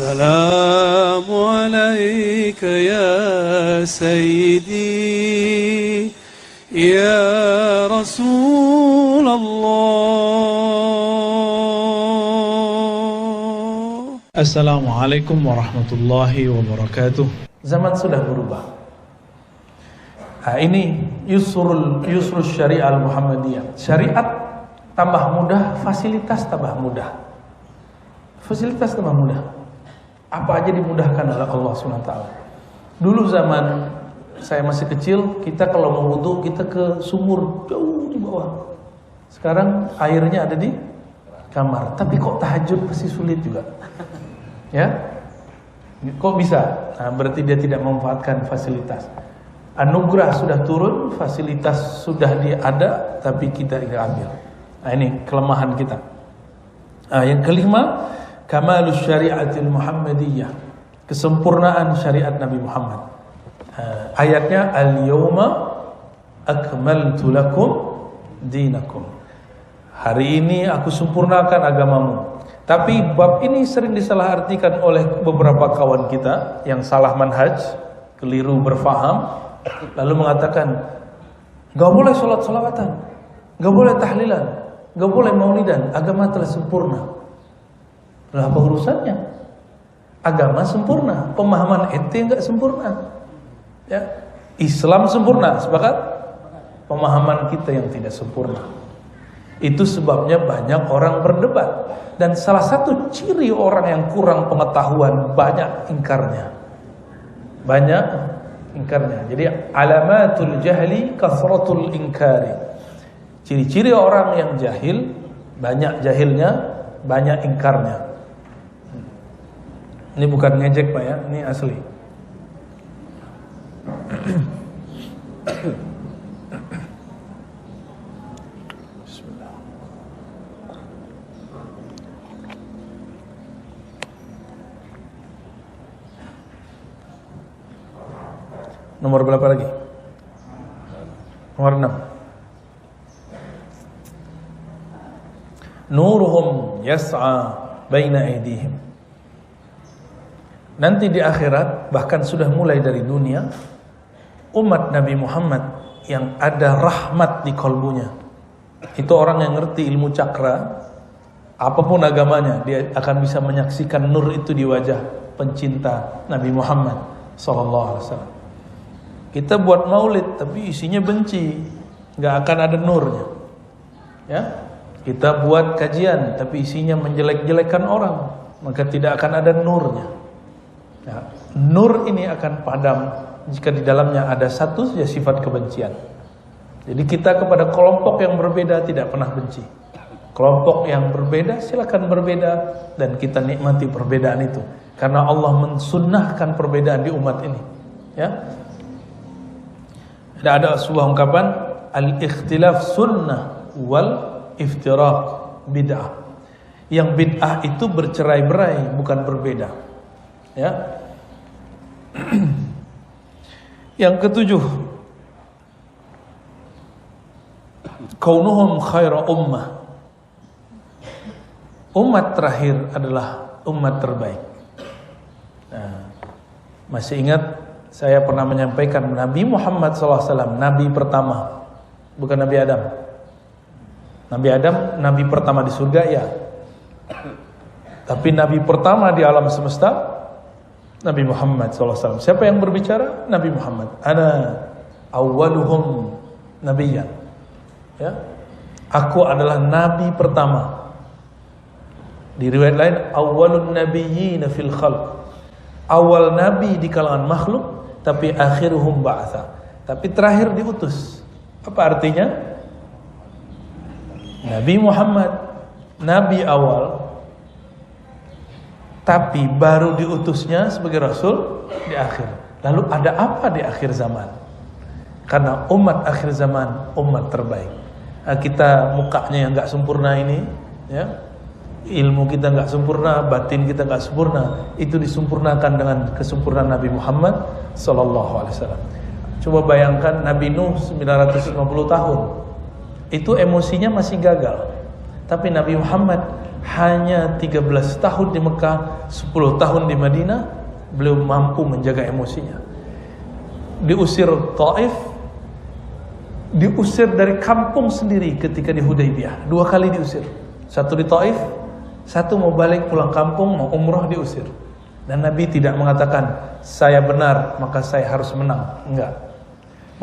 السلام عليك يا سيدي يا رسول الله. Assalamualaikum warahmatullahi wabarakatuh. Zaman sudah berubah. Ini yusrul syariah al-Muhammadiyah. Syariat tambah mudah, fasilitas tambah mudah. Fasilitas tambah mudah. Apa aja dimudahkan oleh Allah SWT. Dulu zaman saya masih kecil, kita kalau mau wudu kita ke sumur jauh di bawah. Sekarang airnya ada di kamar. Tapi kok tahajud pasti sulit juga. Ya? Kok bisa? Nah, berarti dia tidak memanfaatkan fasilitas. Anugerah sudah turun, fasilitas sudah ada, tapi kita tidak ambil. Nah, ini kelemahan kita. Yang kelima, kamalus syariatil Muhammadiyah, kesempurnaan syariat Nabi Muhammad. Ayatnya al-yawma akmaltu lakum dinakum. Hari ini aku sempurnakan agamamu. Tapi bab ini sering disalahartikan oleh beberapa kawan kita yang salah manhaj, keliru berfaham, lalu mengatakan gak boleh sholat-sholawatan, gak boleh tahlilan, gak boleh maulidan, agama telah sempurna. Lah apa urusannya? Agama sempurna, pemahaman ente enggak sempurna. Ya, Islam sempurna, sepakat? Pemahaman kita yang tidak sempurna. Itu sebabnya banyak orang berdebat. Dan salah satu ciri orang yang kurang pengetahuan, banyak ingkarnya. Banyak ingkarnya. Jadi alamatul jahli kasratul inkari. Ciri-ciri orang yang jahil, banyak jahilnya, banyak ingkarnya. Ini bukan ngejek Pak ya, ini asli. Bismillah. Nomor berapa lagi? Nomor 6. Nuruhum yas'a baina aydihim. Nanti di akhirat, bahkan sudah mulai dari dunia, umat Nabi Muhammad yang ada rahmat di kalbunya, itu orang yang ngerti ilmu cakra, apapun agamanya, dia akan bisa menyaksikan nur itu di wajah pencinta Nabi Muhammad SAW. Kita buat maulid tapi isinya benci, gak akan ada nurnya. Ya, kita buat kajian tapi isinya menjelek-jelekan orang, maka tidak akan ada nurnya. Ya, nur ini akan padam jika di dalamnya ada satu saja sifat kebencian. Jadi kita kepada kelompok yang berbeda tidak pernah benci. Kelompok yang berbeda silakan berbeda, dan kita nikmati perbedaan itu karena Allah mensunnahkan perbedaan di umat ini. Ya, ada sebuah ungkapan, al-ikhtilaf sunnah wal iftiraq bid'ah. Yang bid'ah itu bercerai-berai, bukan berbeda. Ya. Yang ketujuh, kaunuhum khaira ummah. Umat terakhir adalah umat terbaik. Nah, masih ingat saya pernah menyampaikan Nabi Muhammad SAW, Nabi pertama, bukan Nabi Adam. Nabi Adam, Nabi pertama di surga ya. Tapi Nabi pertama di alam semesta, Nabi Muhammad SAW. Siapa yang berbicara? Nabi Muhammad. Ana awwaluhum nabiyyan. Ya. Aku adalah Nabi pertama. Di riwayat lain, awwalun nabiyyina fil khalq. Awal Nabi di kalangan makhluk, tapi akhiruhum ba'atha. Tapi terakhir diutus. Apa artinya? Nabi Muhammad, Nabi awal, tapi baru diutusnya sebagai Rasul di akhir. Lalu ada apa di akhir zaman? Karena umat akhir zaman, umat terbaik. Kita mukanya yang gak sempurna ini, ya, ilmu kita gak sempurna, batin kita gak sempurna, itu disempurnakan dengan kesempurnaan Nabi Muhammad SAW. Coba bayangkan Nabi Nuh 950 tahun, itu emosinya masih gagal. Tapi Nabi Muhammad hanya 13 tahun di Mekah, 10 tahun di Madinah, beliau mampu menjaga emosinya. Diusir Taif, diusir dari kampung sendiri ketika di Hudaybiyah. 2 kali diusir. Satu di Taif, satu mau balik pulang kampung, mau umrah, diusir. Dan Nabi tidak mengatakan saya benar maka saya harus menang. Enggak.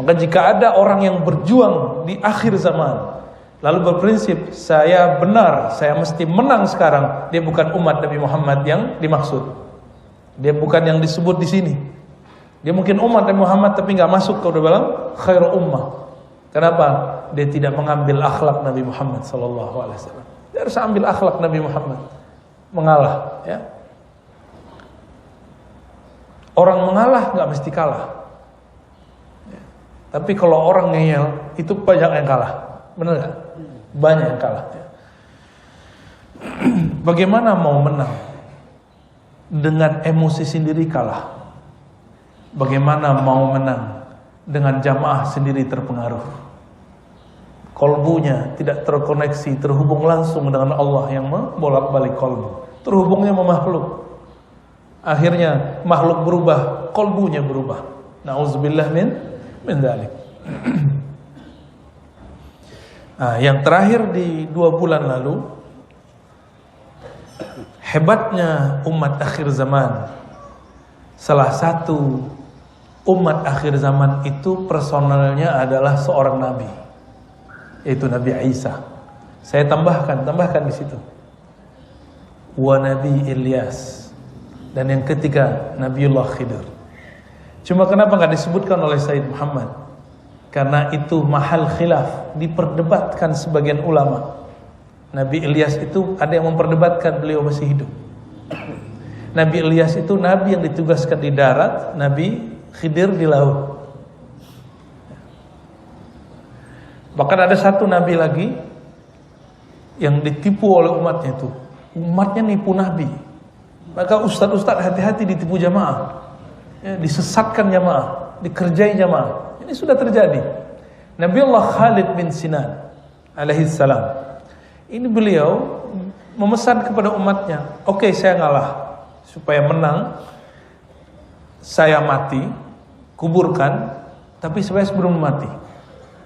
Maka jika ada orang yang berjuang di akhir zaman lalu berprinsip saya benar, saya mesti menang sekarang, dia bukan umat Nabi Muhammad yang dimaksud. Dia bukan yang disebut di sini. Dia mungkin umat Nabi Muhammad tapi nggak masuk ke dalam khairu ummah. Kenapa? Dia tidak mengambil akhlak Nabi Muhammad sallallahu alaihi wasallam. Dia harus ambil akhlak Nabi Muhammad. Mengalah, ya. Orang mengalah nggak mesti kalah. Ya. Tapi kalau orang ngeyel, itu banyak yang kalah. Benar nggak? Banyak yang kalah. Ya. Bagaimana mau menang dengan emosi sendiri kalah? Bagaimana mau menang dengan jamaah sendiri terpengaruh? Kolbunya tidak terkoneksi, terhubung langsung dengan Allah yang membolak-balik kolbu. Terhubungnya sama makhluk. Akhirnya makhluk berubah, kolbunya berubah. Nauzubillah min dzalik. Nah, yang terakhir di 2 bulan lalu, hebatnya umat akhir zaman. Salah satu umat akhir zaman itu personalnya adalah seorang nabi, yaitu Nabi Isa. Saya tambahkan di situ. Wa Nabi Ilyas. Dan yang ketiga Nabiullah Khidir. Cuma kenapa nggak disebutkan oleh Sayyid Muhammad? Karena itu mahal khilaf, diperdebatkan sebagian ulama. Nabi Ilyas itu ada yang memperdebatkan beliau masih hidup. Nabi Ilyas itu nabi yang ditugaskan di darat, Nabi Khidir di laut. Bahkan ada satu nabi lagi yang ditipu oleh umatnya itu. Umatnya nipu nabi. Maka ustaz-ustaz hati-hati ditipu jamaah, ya, disesatkan jamaah, dikerjai jamaah. Ini sudah terjadi. Nabiullah Khalid bin Sinan alaihi salam, ini beliau memesan kepada umatnya, oke, saya ngalah, supaya menang, saya mati, kuburkan, tapi saya sebelum mati,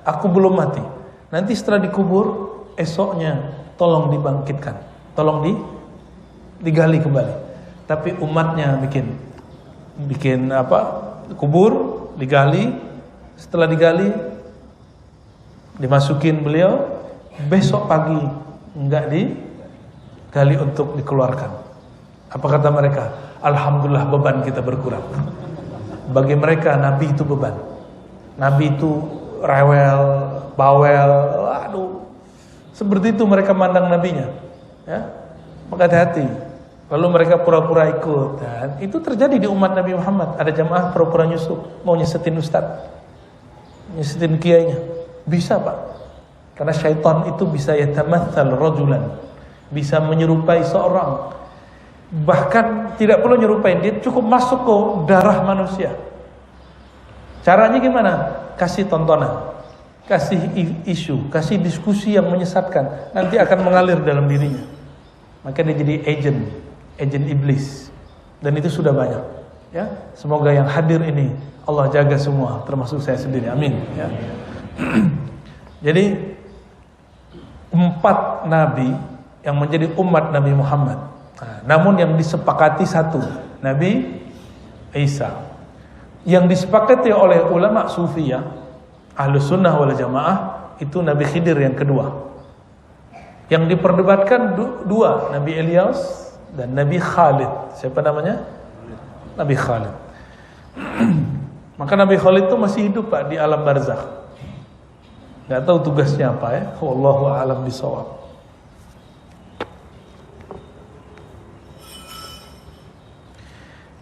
aku belum mati. Nanti setelah dikubur, esoknya tolong dibangkitkan, tolong digali kembali. Tapi umatnya bikin kubur, digali, setelah digali dimasukin beliau, besok pagi enggak digali untuk dikeluarkan. Apa kata mereka? Alhamdulillah beban kita berkurang. Bagi mereka Nabi itu beban. Nabi itu rewel, bawel, aduh. Seperti itu mereka mandang nabinya. Ya. Maka hati-hati. Lalu mereka pura-pura ikut. Dan itu terjadi di umat Nabi Muhammad. Ada jamaah pura-pura nyusup, mau nyesetin ustaz, nyesetin kiainya. Bisa, Pak. Karena syaitan itu bisa yatamatsal rajulan, bisa menyerupai seorang. Bahkan tidak perlu nyerupain, dia cukup masuk ke darah manusia. Caranya gimana? Kasih tontonan, kasih isu, kasih diskusi yang menyesatkan, nanti akan mengalir dalam dirinya. Maka dia jadi agent iblis. Dan itu sudah banyak, ya. Semoga yang hadir ini Allah jaga semua, termasuk saya sendiri. Amin, ya. Jadi 4 nabi yang menjadi umat Nabi Muhammad. Nah, namun yang disepakati satu, Nabi Isa. Yang disepakati oleh ulama Sufiyah, Ahlus Sunnah wal Jamaah, itu Nabi Khidir yang kedua. Yang diperdebatkan 2, Nabi Ilyas dan Nabi Khalid. Siapa namanya? Nabi Khalid. Maka Nabi Khalid itu masih hidup, Pak, di alam barzakh. Gak tahu tugasnya apa, ya. Wallahu a'lam bishawab.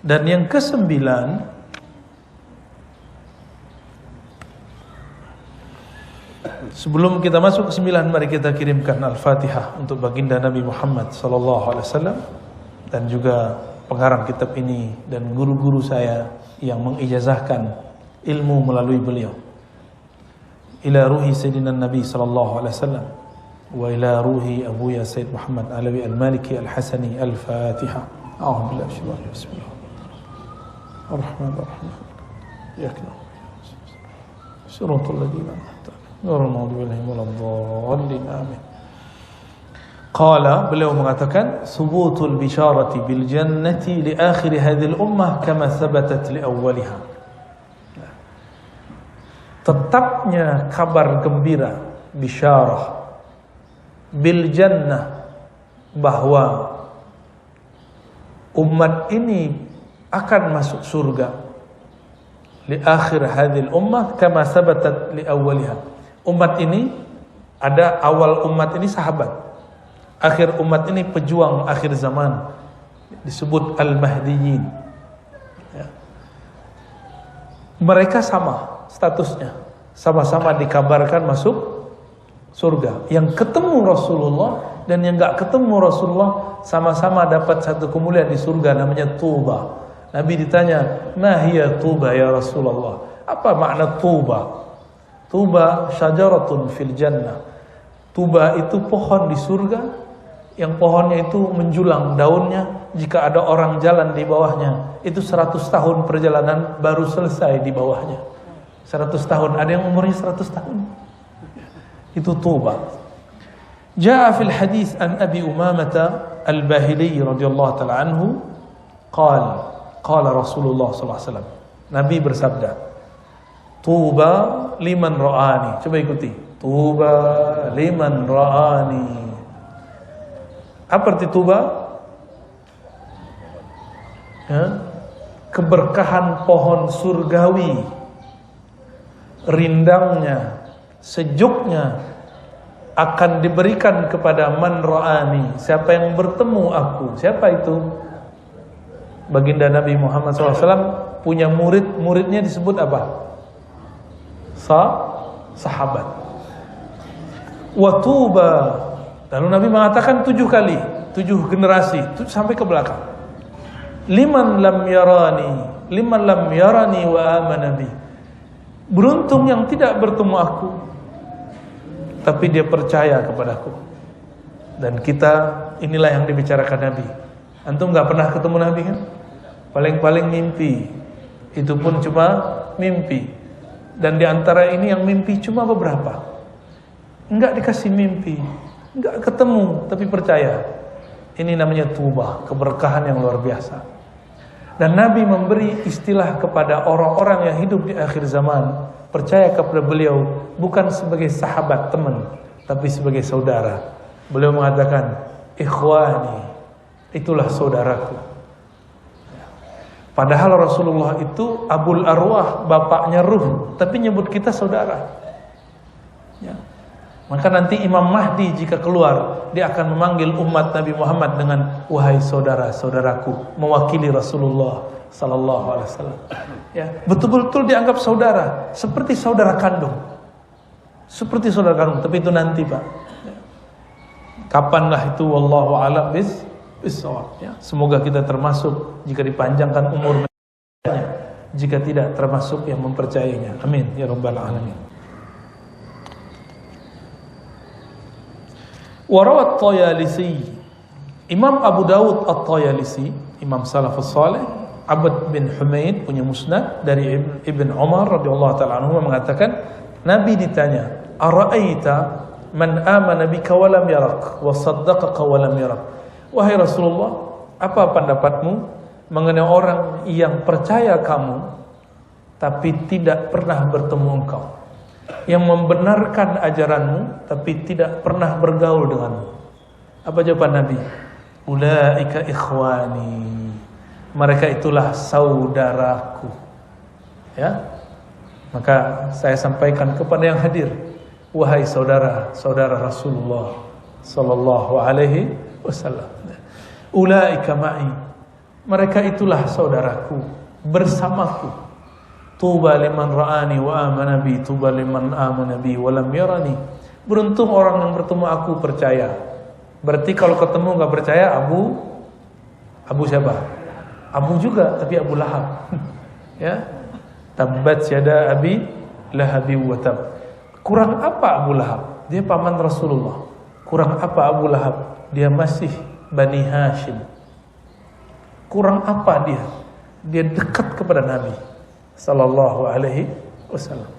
Dan yang ke-9, sebelum kita masuk ke 9, mari kita kirimkan Al-Fatihah untuk baginda Nabi Muhammad SAW dan juga pengarang kitab ini dan guru-guru saya yang mengijazahkan ilmu melalui beliau. Ila ruhi Sayyidina Nabi SAW. wa ila ruhi abuya Sayyid Muhammad Alawi Al-Maliki Al-Hasani Al-Fatiha. A'udzu billahi minasyaitonir rajim. Bismillahirrahmanirrahim. Ar-Rahman iyyaka na'budu siratal ladzina an'amta 'alaihim ghairil maghdubi 'alaihim waladdallin. Amin. Qala, beliau mengatakan, subutul bisyarati bil jannati li akhir hadhil ummah kama thabatat li awwaliha. Tetapnya kabar gembira, bisyarah bil jannah, bahwa umat ini akan masuk surga, li akhir hadhil ummah kama thabatat li awwaliha. Umat ini, ada awal umat ini sahabat, akhir umat ini pejuang akhir zaman, disebut al-mahdiyin. Ya. Mereka sama statusnya, sama-sama dikabarkan masuk surga. Yang ketemu Rasulullah dan yang gak ketemu Rasulullah sama-sama dapat satu kemuliaan di surga, namanya tuba. Nabi ditanya, ma hiya tuba ya Rasulullah? Apa makna tuba? Tuba syajaratun fil jannah. Tuba itu pohon di surga, yang pohonnya itu menjulang daunnya, jika ada orang jalan di bawahnya, itu 100 tahun perjalanan baru selesai di bawahnya. 100 tahun, ada yang umurnya 100 tahun. Itu tuba. Jaa fil hadis an Abi Umamah Al-Bahili radhiyallahu ta'ala anhu, qala Rasulullah sallallahu alaihi wasallam. Nabi bersabda, tuba liman ra'ani. Coba ikuti. Tuba liman ra'ani. Apa arti tuba? Ya, keberkahan pohon surgawi, rindangnya, sejuknya akan diberikan kepada man ra'ani, siapa yang bertemu aku. Siapa itu? Baginda Nabi Muhammad SAW punya murid-muridnya disebut apa? Sahabat. Wa tuba. Lalu Nabi mengatakan 7 kali, 7 generasi, sampai ke belakang. Liman lam yarani wa amana bi. Beruntung yang tidak bertemu aku, tapi dia percaya kepadaku. Dan kita, inilah yang dibicarakan Nabi. Antum gak pernah ketemu Nabi kan? Paling-paling mimpi. Itu pun cuma mimpi. Dan di antara ini yang mimpi cuma beberapa. Enggak dikasih mimpi, enggak ketemu, tapi percaya. Ini namanya tuba, keberkahan yang luar biasa. Dan Nabi memberi istilah kepada orang-orang yang hidup di akhir zaman, percaya kepada beliau bukan sebagai sahabat teman, tapi sebagai saudara. Beliau mengatakan, ikhwani, itulah saudaraku. Padahal Rasulullah itu Abul Arwah, bapaknya ruh, tapi nyebut kita saudara. Ya. Maka nanti Imam Mahdi jika keluar, dia akan memanggil umat Nabi Muhammad dengan wahai saudara-saudaraku, mewakili Rasulullah sallallahu alaihi wasallam. Ya, betul-betul dianggap saudara, seperti saudara kandung. Seperti saudara kandung, tapi itu nanti, Pak. Ya. Kapanlah itu wallahu a'lam bis-shawab. Ya. Semoga kita termasuk jika dipanjangkan umurnya, jika tidak termasuk yang mempercayainya. Amin ya rabbal alamin. Warawat Tayalisi, Imam Abu Dawud At-Tayalisi, Imam Salafus Saleh, Abd bin Humaid punya musnad dari Ibn Umar radhiyallahu ta'ala anhu mengatakan, Nabi ditanya, ara'aita man amana bika wa lam yarak wa saddaqaka wa lam yarak. Wahai Rasulullah, apa pendapatmu mengenai orang yang percaya kamu tapi tidak pernah bertemu engkau, yang membenarkan ajaranmu tapi tidak pernah bergaul denganmu? Apa jawaban Nabi? Ulaika ikhwani, mereka itulah saudaraku. Ya, maka saya sampaikan kepada yang hadir, wahai saudara-saudara Rasulullah sallallahu alaihi wasallam, ulaika ma'i, mereka itulah saudaraku, bersamaku. Tuba liman ra'ani wa amana bi, tuba liman amana bi wa lam yarani. Beruntung orang yang bertemu aku percaya. Berarti kalau ketemu enggak percaya, Abu siapa? Abu juga, tapi Abu Lahab. Ya. Tabbat yada Abi Lahab wa tab. Kurang apa Abu Lahab? Dia paman Rasulullah. Kurang apa Abu Lahab? Dia masih Bani Hashim. Kurang apa dia? Dia dekat kepada Nabi sallallahu alaihi wasallam.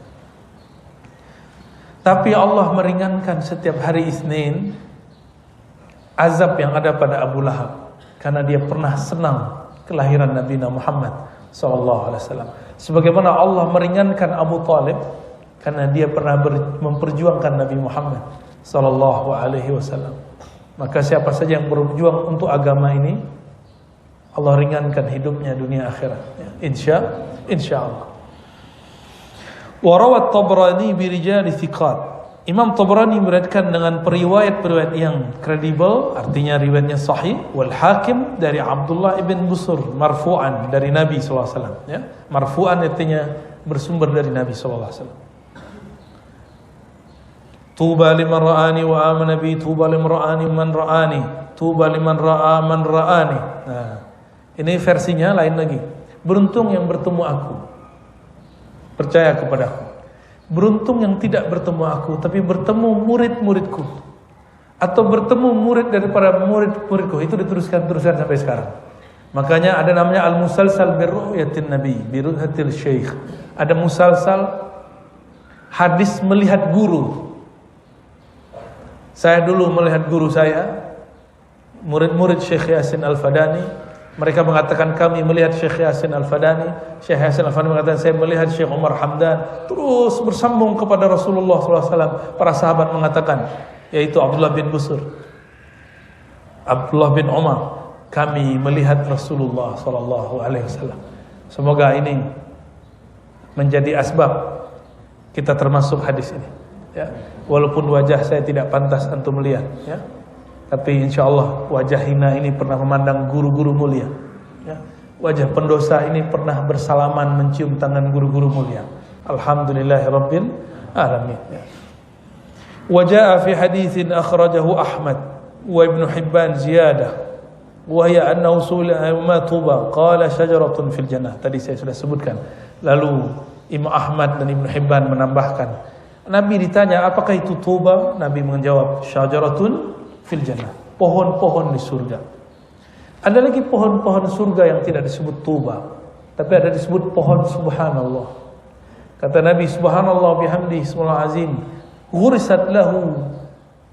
Tapi Allah meringankan setiap hari Isnin azab yang ada pada Abu Lahab karena dia pernah senang kelahiran Nabi Muhammad sallallahu alaihi wasallam. Sebagaimana Allah meringankan Abu Talib karena dia pernah memperjuangkan Nabi Muhammad sallallahu alaihi wasallam. Maka siapa saja yang berjuang untuk agama ini, Allah ringankan hidupnya dunia akhirat. Insyaallah. Wa rawat Tabrani bi rijali thiqat. Imam Tabrani meriwayatkan dengan periwayat-periwayat yang kredibel, artinya riwayatnya sahih. Wal Hakim dari Abdullah ibn Busur marfu'an dari Nabi sallallahu alaihi wasallam, ya. Marfu'an artinya bersumber dari Nabi sallallahu alaihi wasallam. Tuba liman ra'ani wa amana bi, tuba liman ra'ani man ra'ani, tuba liman ra'a man ra'ani. Nah, ini versinya lain lagi. Beruntung yang bertemu aku, percaya kepadaku. Beruntung yang tidak bertemu aku, tapi bertemu murid-muridku, atau bertemu murid daripada murid-muridku. Itu diteruskan sampai sekarang. Makanya ada namanya al-musalsal birru'yatin nabi, birru'yatil syekh. Ada musalsal hadis melihat guru. Saya dulu melihat guru saya, murid-murid Syekh Yasin Al-Fadani. Mereka mengatakan kami melihat Syekh Yasin Al-Fadani. Syekh Yasin Al-Fadani mengatakan saya melihat Syekh Umar Hamdan. Terus bersambung kepada Rasulullah SAW. Para sahabat mengatakan, yaitu Abdullah bin Busur, Abdullah bin Umar, kami melihat Rasulullah SAW. Semoga ini menjadi asbab kita termasuk hadis ini, ya. Walaupun wajah saya tidak pantas antum melihat, ya. Tapi insyaallah wajah hina ini pernah memandang guru-guru mulia, ya. Wajah pendosa ini pernah bersalaman mencium tangan guru-guru mulia. Alhamdulillahirabbil alamin, ya. Wa jaa fi haditsin akhrajahu Ahmad wa Ibnu Hibban ziyadah wa hiya annahu su'ila ma tuba qala syajaratun fil jannah. Tadi saya sudah sebutkan. Lalu Imam Ahmad dan Ibnu Hibban menambahkan, Nabi ditanya apakah itu tuba? Nabi menjawab syajaratun fil jannah, pohon-pohon di surga. Ada lagi pohon-pohon surga yang tidak disebut tuba, tapi ada disebut pohon subhanallah. Kata Nabi, subhanallah bihamdi ismul azim, ghurisat lahu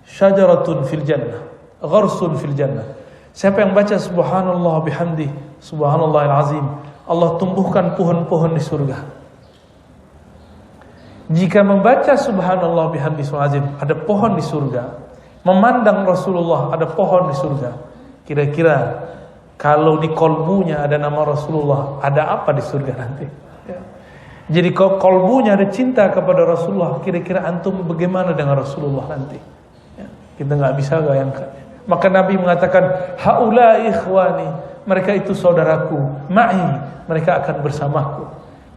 syajaratun fil jannah, gharsun fil jannah. Siapa yang baca subhanallah bihamdi subhanallahil azim, Allah tumbuhkan pohon-pohon di surga. Jika membaca subhanallah bihamdi ismul azim, ada pohon di surga. Memandang Rasulullah, ada pohon di surga. Kira-kira kalau di kolbunya ada nama Rasulullah, ada apa di surga nanti? Ya. Jadi kalau kolbunya ada cinta kepada Rasulullah, kira-kira antum bagaimana dengan Rasulullah nanti? Ya. Kita nggak bisa bayangkan. Maka Nabi mengatakan, haula ikhwani, mereka itu saudaraku, ma'i, mereka akan bersamaku.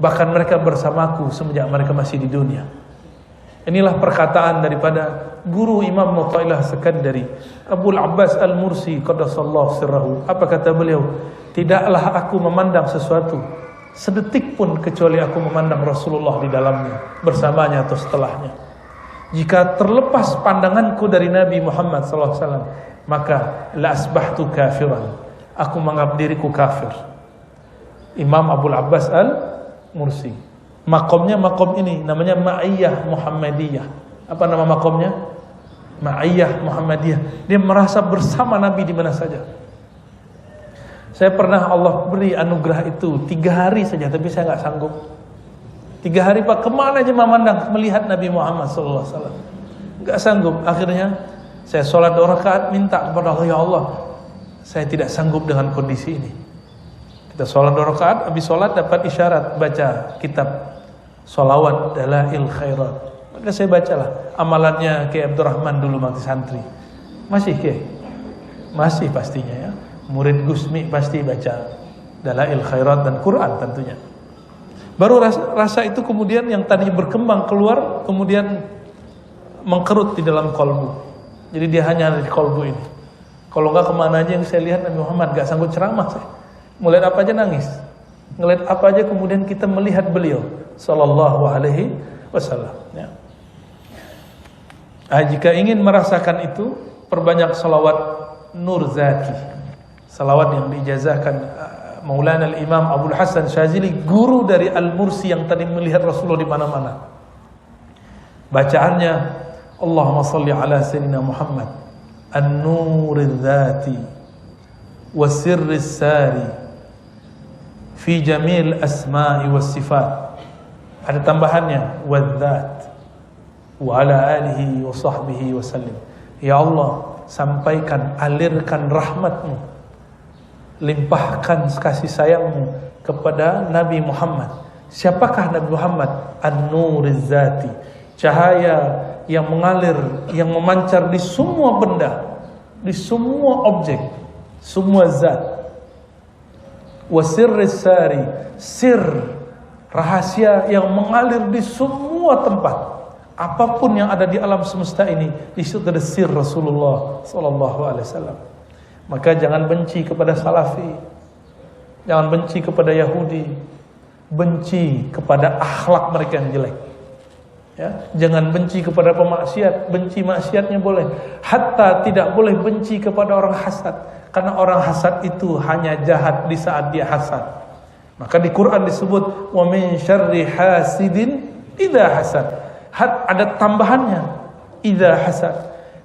Bahkan mereka bersamaku semenjak mereka masih di dunia. Inilah perkataan daripada guru Imam Mu'ta'ilah Sekandari, Abul Abbas Al-Mursi qaddasallahu sirrahu. Apa kata beliau? Tidaklah aku memandang sesuatu sedetik pun kecuali aku memandang Rasulullah di dalamnya, bersamanya atau setelahnya. Jika terlepas pandanganku dari Nabi Muhammad SAW, maka la asbahtu kafiran, aku menganggap diriku kafir. Imam Abul Abbas Al-Mursi, makomnya makom ini namanya Ma'iyah Muhammadiyah. Apa nama makomnya? Ma'iyah Muhammadiyah. Dia merasa bersama Nabi di mana saja. Saya pernah Allah beri anugerah itu 3 hari saja, tapi saya nggak sanggup. 3 hari Pak, kemana aja memandang, melihat Nabi Muhammad SAW. Nggak sanggup. Akhirnya saya sholat 2 rakaat, minta kepada Allah, ya Allah, saya tidak sanggup dengan kondisi ini. Kita sholat 2 rakaat, habis sholat dapat isyarat baca kitab Sholawat Dalail Khairat. Maka saya bacalah amalannya Kiai Abdurrahman dulu waktu santri. Masih Kiai? Masih pastinya ya. Murid Gusmi pasti baca Dalail Khairat dan Quran tentunya. Baru rasa itu kemudian yang tadi berkembang keluar, kemudian mengkerut di dalam kolbu. Jadi dia hanya ada di kolbu ini. Kalau enggak kemana aja yang saya lihat Nabi Muhammad, gak sanggup ceramah saya. Melihat apa aja nangis. Ngelihat apa aja kemudian kita melihat beliau sallallahu alaihi wasallam ya. Jika ingin merasakan itu, perbanyak salawat Nur Zaki, salawat yang diijazahkan Maulana Al-Imam Abdul Hasan Syazili, guru dari Al-Mursi yang tadi melihat Rasulullah di mana-mana. Bacaannya, Allahumma salli ala Sayyidina Muhammad An-Nuriz Zati wa Sirris Sari fi jamil asma'i was sifat. Ada tambahannya, wadzat wa ala alihi wa sahbihi wa sallim. Ya Allah, sampaikan, alirkan rahmatmu, limpahkan kasih sayangmu kepada Nabi Muhammad. Siapakah Nabi Muhammad? An-Nuriz Zati, cahaya yang mengalir, yang memancar di semua benda, di semua objek, semua zat. Wa sirris sari, sir, rahasia yang mengalir di semua tempat. Apapun yang ada di alam semesta ini, di situ ada sir Rasulullah sallallahu alaihi wasallam. Maka jangan benci kepada Salafi, jangan benci kepada Yahudi, benci kepada akhlak mereka yang jelek. Ya, jangan benci kepada pemaksiat, benci maksiatnya boleh. Hatta tidak boleh benci kepada orang hasad, karena orang hasad itu hanya jahat di saat dia hasad. Maka di Quran disebut wa min syarri hasidin idza hasad. Ada tambahannya, idza hasad,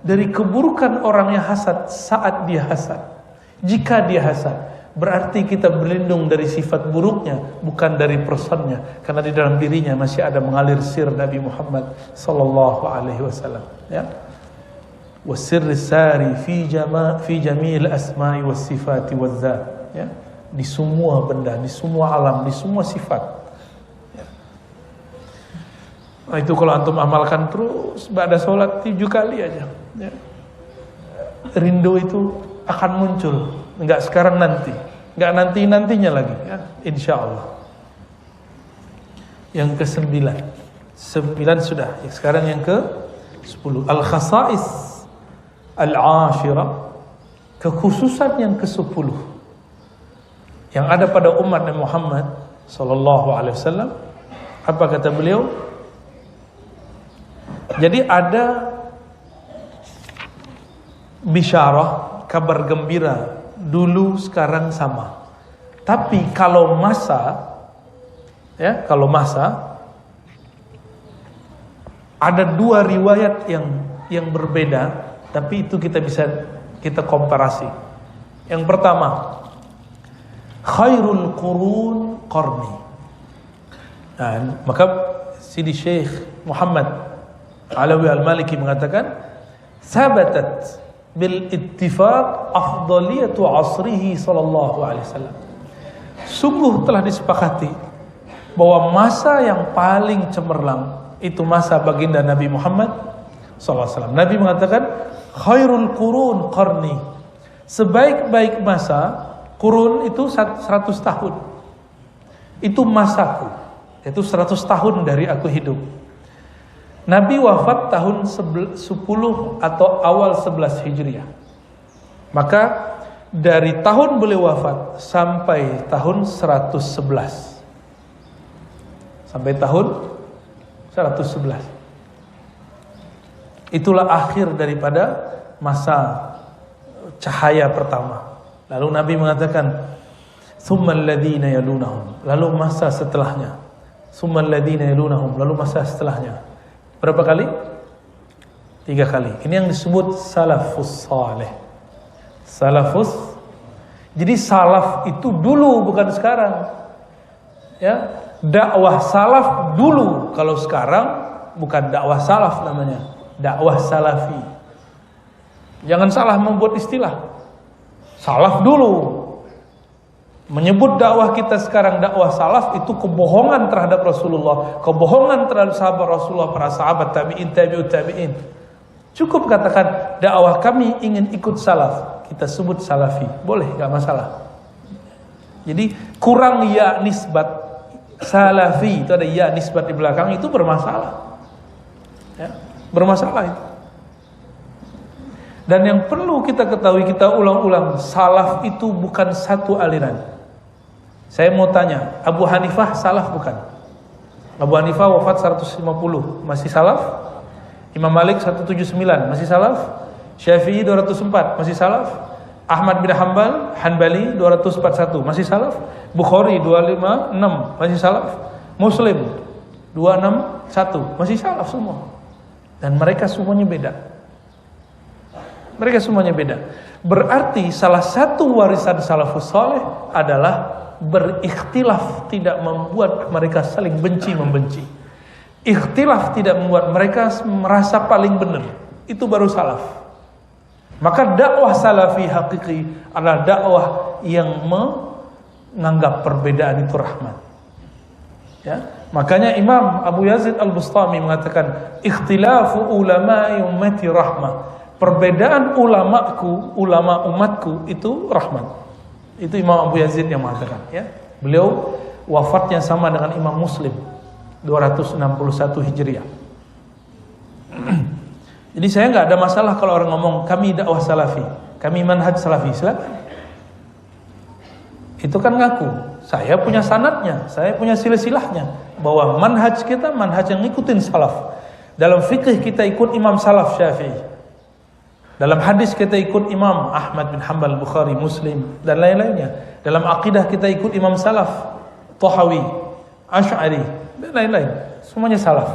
dari keburukan orang yang hasad saat dia hasad. Jika dia hasad, berarti kita berlindung dari sifat buruknya, bukan dari personnya, karena di dalam dirinya masih ada mengalir sir Nabi Muhammad sallallahu alaihi wasallam, ya. Wasirris sari fi jamil asma'i was sifati waz zat, ya. Di semua benda, di semua alam, di semua sifat. Ya. Nah, itu kalau antum amalkan terus pada sholat 7 kali aja, ya. Rindu itu akan muncul, enggak sekarang nanti, enggak nantinya lagi, ya, insya Allah. Yang ke-9 sudah, sekarang yang ke-10, al-khasais al-ashirah, kekhususan yang ke-10 yang ada pada umat Nabi Muhammad sallallahu alaihi wasallam. Apa kata beliau? Jadi ada bisyarah, kabar gembira, dulu sekarang sama. Tapi kalau masa, ya, kalau masa ada 2 riwayat yang berbeda, tapi itu kita bisa komparasi. Yang pertama, khairul qurun qarni. Nah, maka Sidi Syekh Muhammad Alawi Al-Maliki mengatakan, sabatat bil ittifaq afdaliyatu asrihi sallallahu alaihi wasallam. Sungguh telah disepakati bahwa masa yang paling cemerlang itu masa baginda Nabi Muhammad sallallahu alaihi wasallam. Nabi mengatakan, khairul qurun qarni. Sebaik-baik masa, qurun itu 100 tahun. Itu masaku. Itu 100 tahun dari aku hidup. Nabi wafat tahun 10 atau awal 11 Hijriah. Maka dari tahun beliau wafat sampai tahun 111. Sampai tahun 111. Itulah akhir daripada masa cahaya pertama. Lalu Nabi mengatakan, tsummal ladzina yalunahum, lalu masa setelahnya. Tsummal ladzina yalunahum, lalu masa setelahnya. Berapa kali? 3 kali. Ini yang disebut salafus saleh. Salafus. Jadi salaf itu dulu, bukan sekarang. Ya, dakwah salaf dulu. Kalau sekarang bukan dakwah salaf namanya, dakwah salafi. Jangan salah membuat istilah. Salaf dulu. Menyebut dakwah kita sekarang dakwah salaf itu kebohongan terhadap Rasulullah, kebohongan terhadap sahabat Rasulullah, para sahabat, tabi'in, tabi'ut tabi'in. Cukup katakan dakwah kami ingin ikut salaf, kita sebut salafi, boleh, gak masalah. Jadi kurang ya nisbat salafi, itu ada ya nisbat di belakang, itu bermasalah, ya, bermasalah itu. Dan yang perlu kita ketahui, kita ulang-ulang, salaf itu bukan satu aliran. Saya mau tanya, Abu Hanifah salaf bukan? Abu Hanifah wafat 150, masih salaf? Imam Malik 179 masih salaf. Syafi'i 204 masih salaf. Ahmad bin Hanbali 241 masih salaf. Bukhari 256 masih salaf. Muslim 261 masih salaf semua. Dan mereka semuanya beda. Mereka semuanya beda. Berarti salah satu warisan salafus saleh adalah berikhtilaf tidak membuat mereka saling benci-membenci. Ikhtilaf tidak membuat mereka merasa paling benar. Itu baru salaf. Maka dakwah salafi hakiki adalah dakwah yang menganggap perbedaan itu rahmat. Ya, makanya Imam Abu Yazid Al-Bustami mengatakan ikhtilafu ulama'i ummati rahmah. Perbedaan ulama umatku itu rahmat. Itu Imam Abu Yazid yang mengatakan, ya. Beliau wafatnya sama dengan Imam Muslim 261 Hijriah. Jadi saya nggak ada masalah kalau orang ngomong kami dakwah salafi, kami manhaj salafi, silakan. Itu kan ngaku, saya punya sanadnya, saya punya silsilahnya, bahwa manhaj kita manhaj yang ngikutin salaf. Dalam fikih kita ikut Imam Salaf Syafi'i. Dalam hadis kita ikut Imam Ahmad bin Hanbal, Bukhari, Muslim, dan lain-lainnya. Dalam akidah kita ikut Imam Salaf, Tahawi, Asy'ari, dan lain-lain. Semuanya salaf.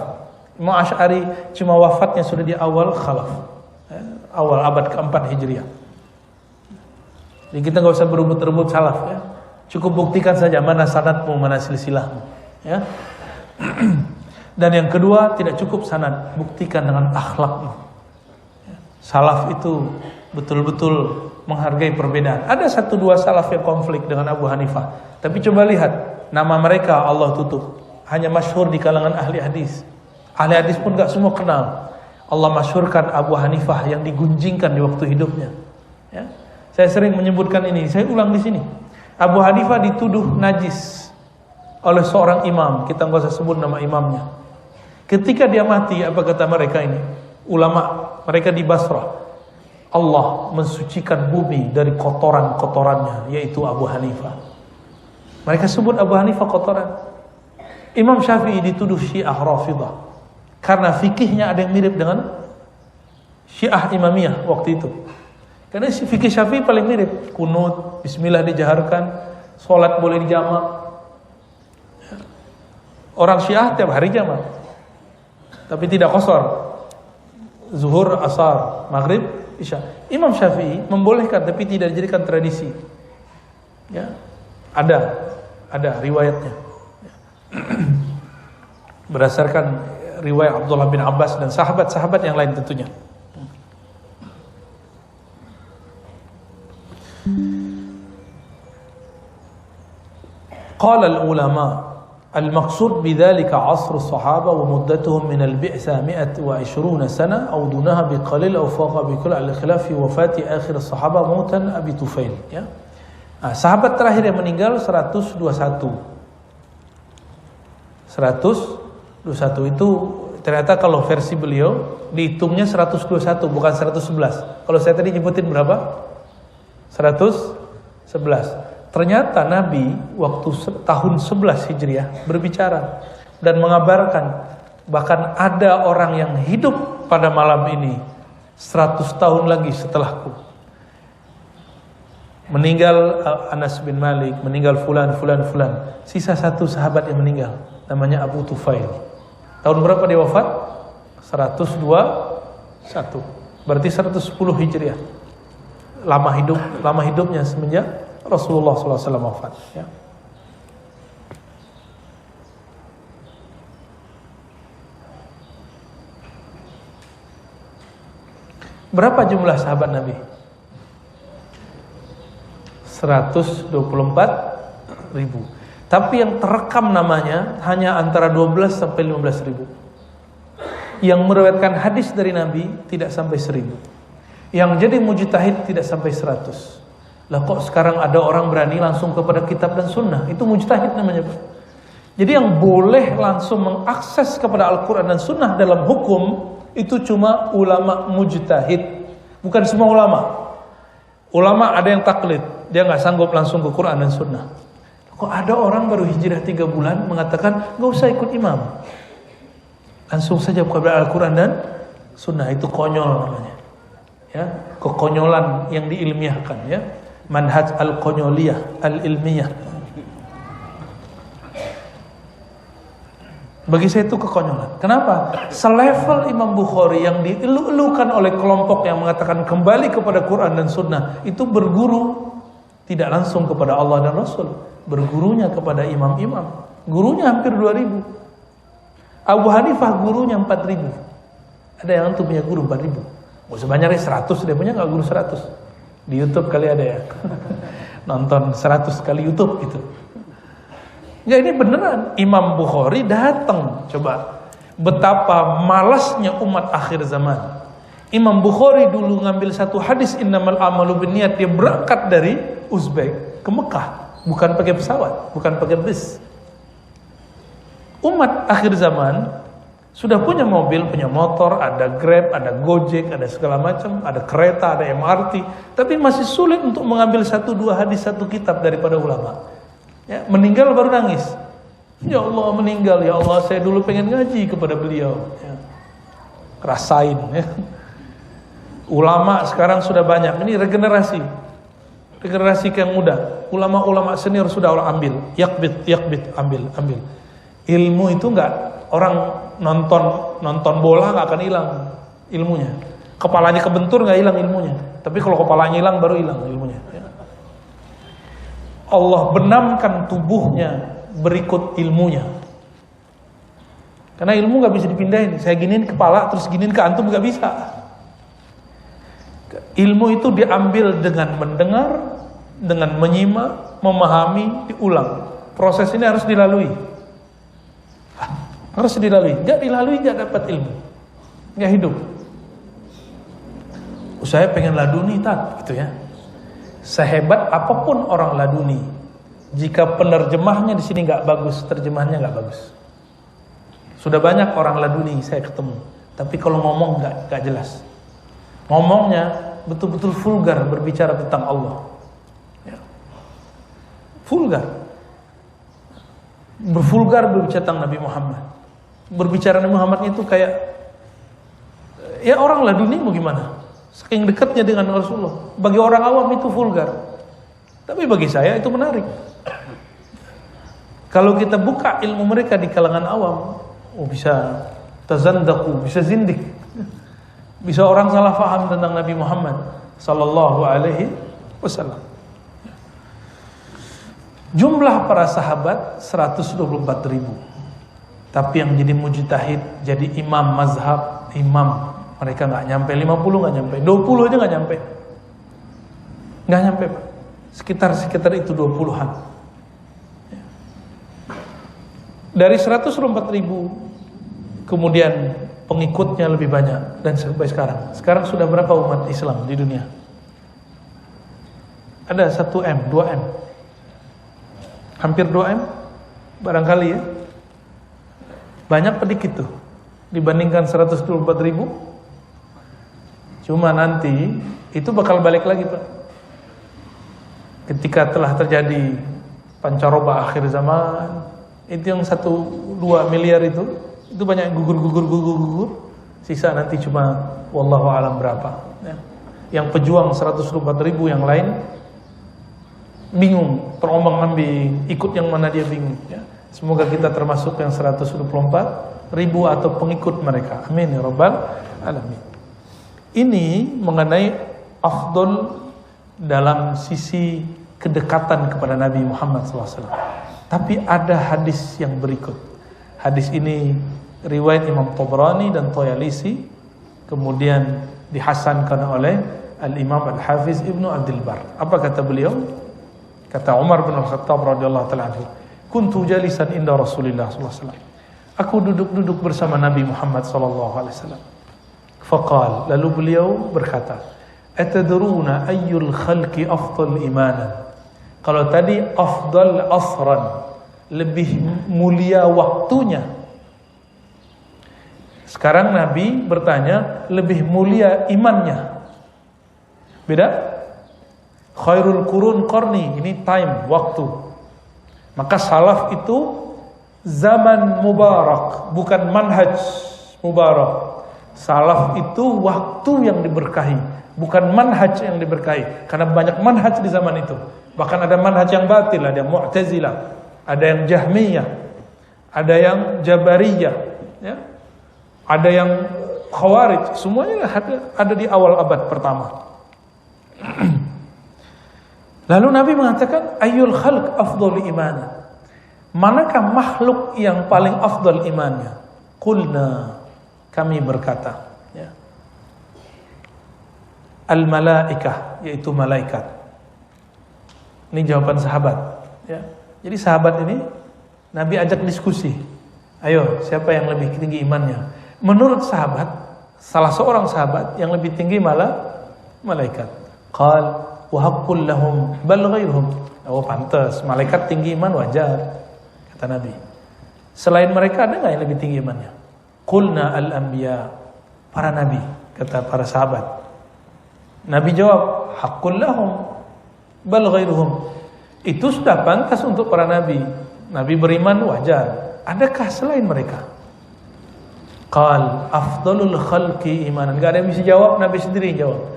Imam Asy'ari cuma wafatnya sudah di awal khalaf, awal abad keempat Hijriah. Jadi kita nggak usah berebut-rebut salaf, ya. Cukup buktikan saja mana sanadmu, mana silsilahmu, ya. Dan yang kedua, tidak cukup sanad, buktikan dengan akhlakmu. Salaf itu betul-betul menghargai perbedaan. Ada 1-2 salaf yang konflik dengan Abu Hanifah, tapi coba lihat nama mereka Allah tutup. Hanya masyhur di kalangan ahli hadis. Ahli hadis pun gak semua kenal. Allah masyhurkan Abu Hanifah yang digunjingkan di waktu hidupnya. Ya. Saya sering menyebutkan ini. Saya ulang di sini. Abu Hanifah dituduh najis oleh seorang imam. Kita nggak usah sebut nama imamnya. Ketika dia mati, apa kata mereka ini? Ulama mereka di Basrah. Allah mensucikan bumi dari kotoran-kotorannya, yaitu Abu Hanifah. Mereka sebut Abu Hanifah kotoran. Imam Syafi'i dituduh Syiah Rafidah karena fikihnya ada yang mirip dengan Syiah Imamiyah waktu itu. Karena fikih Syafi'i paling mirip. Kunut, bismillah dijaharkan, sholat boleh dijamak. Orang Syiah tiap hari jamak, tapi tidak qasar. Zuhur, asar, maghrib, isya. Imam Syafi'i membolehkan tapi tidak dijadikan tradisi. Ya, ada riwayatnya. Berdasarkan riwayat Abdullah bin Abbas dan sahabat-sahabat yang lain tentunya. Qala al-ulama al-maqsud bidzalika 'asr as-sahaba wa muddatuhum min al-bi'sa 120 sana aw dunaha biqalil aw faqa bi kull al-khilaf fi wafati akhir as-sahaba mautan Abi Tufail, ya. Nah, sahabat terakhir yang meninggal 121. 121 itu ternyata kalau versi beliau dihitungnya 121 bukan 111. Kalau saya tadi nyebutin berapa? 111. Ternyata Nabi waktu tahun 11 Hijriah berbicara dan mengabarkan bahkan ada orang yang hidup pada malam ini 100 tahun lagi setelahku. Meninggal Anas bin Malik, meninggal fulan. Sisa 1 sahabat yang meninggal, namanya Abu Tufail. Tahun berapa dia wafat? 121. Berarti 110 Hijriah. Lama hidupnya semenjak Rasulullah SAW wafat, ya. Berapa jumlah sahabat Nabi? 124.000. Tapi yang terekam namanya hanya antara 12 sampai 15.000. Yang meriwayatkan hadis dari Nabi tidak sampai 1.000. Yang jadi mujtahid tidak sampai 100. Lah kok sekarang ada orang berani langsung kepada kitab dan sunnah? Itu mujtahid namanya, Pak. Jadi yang boleh langsung mengakses kepada Al-Quran dan sunnah dalam hukum itu cuma ulama mujtahid. Bukan semua ulama. Ulama ada yang taklid, dia gak sanggup langsung ke Quran dan sunnah. Kok ada orang baru hijrah 3 bulan mengatakan gak usah ikut imam, langsung saja kepada Al-Quran dan Sunnah itu konyol namanya. Ya, kekonyolan yang diilmiahkan ya. Manhaj al-konyoliyah, al-ilmiyah. Bagi saya itu kekonyolan. Kenapa? Selevel Imam Bukhari yang dielu-elukan oleh kelompok yang mengatakan kembali kepada Quran dan Sunnah, itu berguru tidak langsung kepada Allah dan Rasul, bergurunya kepada imam-imam. Gurunya hampir 2000. Abu Hanifah gurunya 4000. Ada yang antum punya guru 4000. Gak sebanyak 100, dia punya gak guru 100. Di YouTube kali ada ya. Nonton 100 kali YouTube gitu. Ya ini beneran. Imam Bukhari datang. Coba. Betapa malasnya umat akhir zaman. Imam Bukhari dulu ngambil satu hadis innamal a'malu binniyat, dia berangkat dari Uzbek ke Mekah. Bukan pakai pesawat, bukan pakai bus. Umat akhir zaman sudah punya mobil, punya motor, ada Grab, ada Gojek, ada segala macam, ada kereta, ada MRT, tapi masih sulit untuk mengambil 1-2 hadis satu kitab daripada ulama. Ya, meninggal baru nangis. Ya Allah meninggal, ya Allah saya dulu pengen ngaji kepada beliau. Ya. Rasain. Ya. Ulama sekarang sudah banyak. Ini regenerasi yang muda. Ulama-ulama senior sudah orang ambil. Yakbit, ambil. Ilmu itu enggak, orang nonton bola enggak akan hilang ilmunya. Kepalanya kebentur enggak hilang ilmunya. Tapi kalau kepalanya hilang baru hilang ilmunya. Allah benamkan tubuhnya berikut ilmunya. Karena ilmu enggak bisa dipindahin. Saya giniin kepala terus giniin ke antum enggak bisa. Ilmu itu diambil dengan mendengar, dengan menyimak, memahami, diulang. Proses ini harus dilalui. Gak dilalui gak dapat ilmu, gak hidup. Saya pengen laduni gitu ya. Sehebat apapun orang laduni, jika penerjemahnya di sini gak bagus, terjemahnya gak bagus. Sudah banyak orang laduni saya ketemu, tapi kalau ngomong gak jelas. Ngomongnya betul-betul vulgar berbicara tentang Allah. Ya. Vulgar berbicara tentang Nabi Muhammad. Berbicara Nabi Muhammadnya itu kayak ya orang laduni mau gimana? Saking dekatnya dengan Rasulullah. Bagi orang awam itu vulgar. Tapi bagi saya itu menarik. Kalau kita buka ilmu mereka di kalangan awam, bisa tazandaku, bisa zindik. Bisa orang salah faham tentang Nabi Muhammad sallallahu alaihi wasallam. Jumlah para sahabat 124.000. Tapi yang jadi mujtahid, jadi imam mazhab, mereka nggak nyampe 50, nggak nyampe 20 aja nggak nyampe, Pak. Sekitar itu 20-an. Dari 124.000, kemudian pengikutnya lebih banyak dan sampai sekarang. Sekarang sudah berapa umat Islam di dunia? Ada 1M, 2M, hampir 2M, barangkali ya. Banyak pedikit tuh dibandingkan 124.000. Cuma nanti itu bakal balik lagi, Pak. Ketika telah terjadi pancaroba akhir zaman, itu yang 1-2 miliar itu banyak gugur. Sisa nanti cuma wallahu alam berapa. Ya. Yang pejuang 124.000, yang lain bingung, terombang-ambing, ikut yang mana dia bingung. Ya. Semoga kita termasuk yang 124.000 atau pengikut mereka. Amin ya rabbal alamin. Ini mengenai afdol dalam sisi kedekatan kepada Nabi Muhammad SAW. Tapi ada hadis yang berikut. Hadis ini riwayat Imam Tabrani dan Thayalisi, kemudian dihasankan oleh Al-Imam Al-Hafiz Ibnu Abdul Bar. Apa kata beliau? Kata Umar bin Al-Khattab radhiyallahu ta'ala anhu, kuntu jalisan inda Rasulillah sallallahu alaihi wasallam. Aku duduk bersama Nabi Muhammad sallallahu alaihi wasallam. Faqal, lalu beliau berkata, atadruna ayyul khalqi afdal imanan? Kalau tadi afdal asran, lebih mulia waktunya. Sekarang Nabi bertanya, lebih mulia imannya. Beda? Khairul qurun qarni, ini time, waktu. Maka salaf itu zaman mubarak, bukan manhaj mubarak. Salaf itu waktu yang diberkahi, bukan manhaj yang diberkahi. Karena banyak manhaj di zaman itu. Bahkan ada manhaj yang batil, ada Mu'tazilah, ada yang Jahmiyah, ada yang Jabariyah, ya. Ada yang Khawarij. Semuanya ada di awal abad pertama. Lalu Nabi mengatakan, ayyul khalq afdhalu iman. Manakah makhluk yang paling afdal imannya? Qulna, kami berkata, ya. Al-malaikah, yaitu malaikat. Ini jawaban sahabat, ya. Jadi sahabat ini Nabi ajak diskusi. Ayo, siapa yang lebih tinggi imannya? Menurut sahabat, salah seorang sahabat yang lebih tinggi malah malaikat. Qal wa haqqul lahum bal ghairuhum. Oh, pantas, malaikat tinggi iman wajar, kata Nabi. Selain mereka ada enggak yang lebih tinggi imannya? Qulna al-anbiya, para nabi, kata para sahabat. Nabi jawab, haqqul lahum bal ghairuhum. Itu sudah pantas untuk para nabi. Nabi beriman wajar. Adakah selain mereka? Qal afdalul khalqi imanan. Enggak ada yang bisa jawab, Nabi sendiri jawab.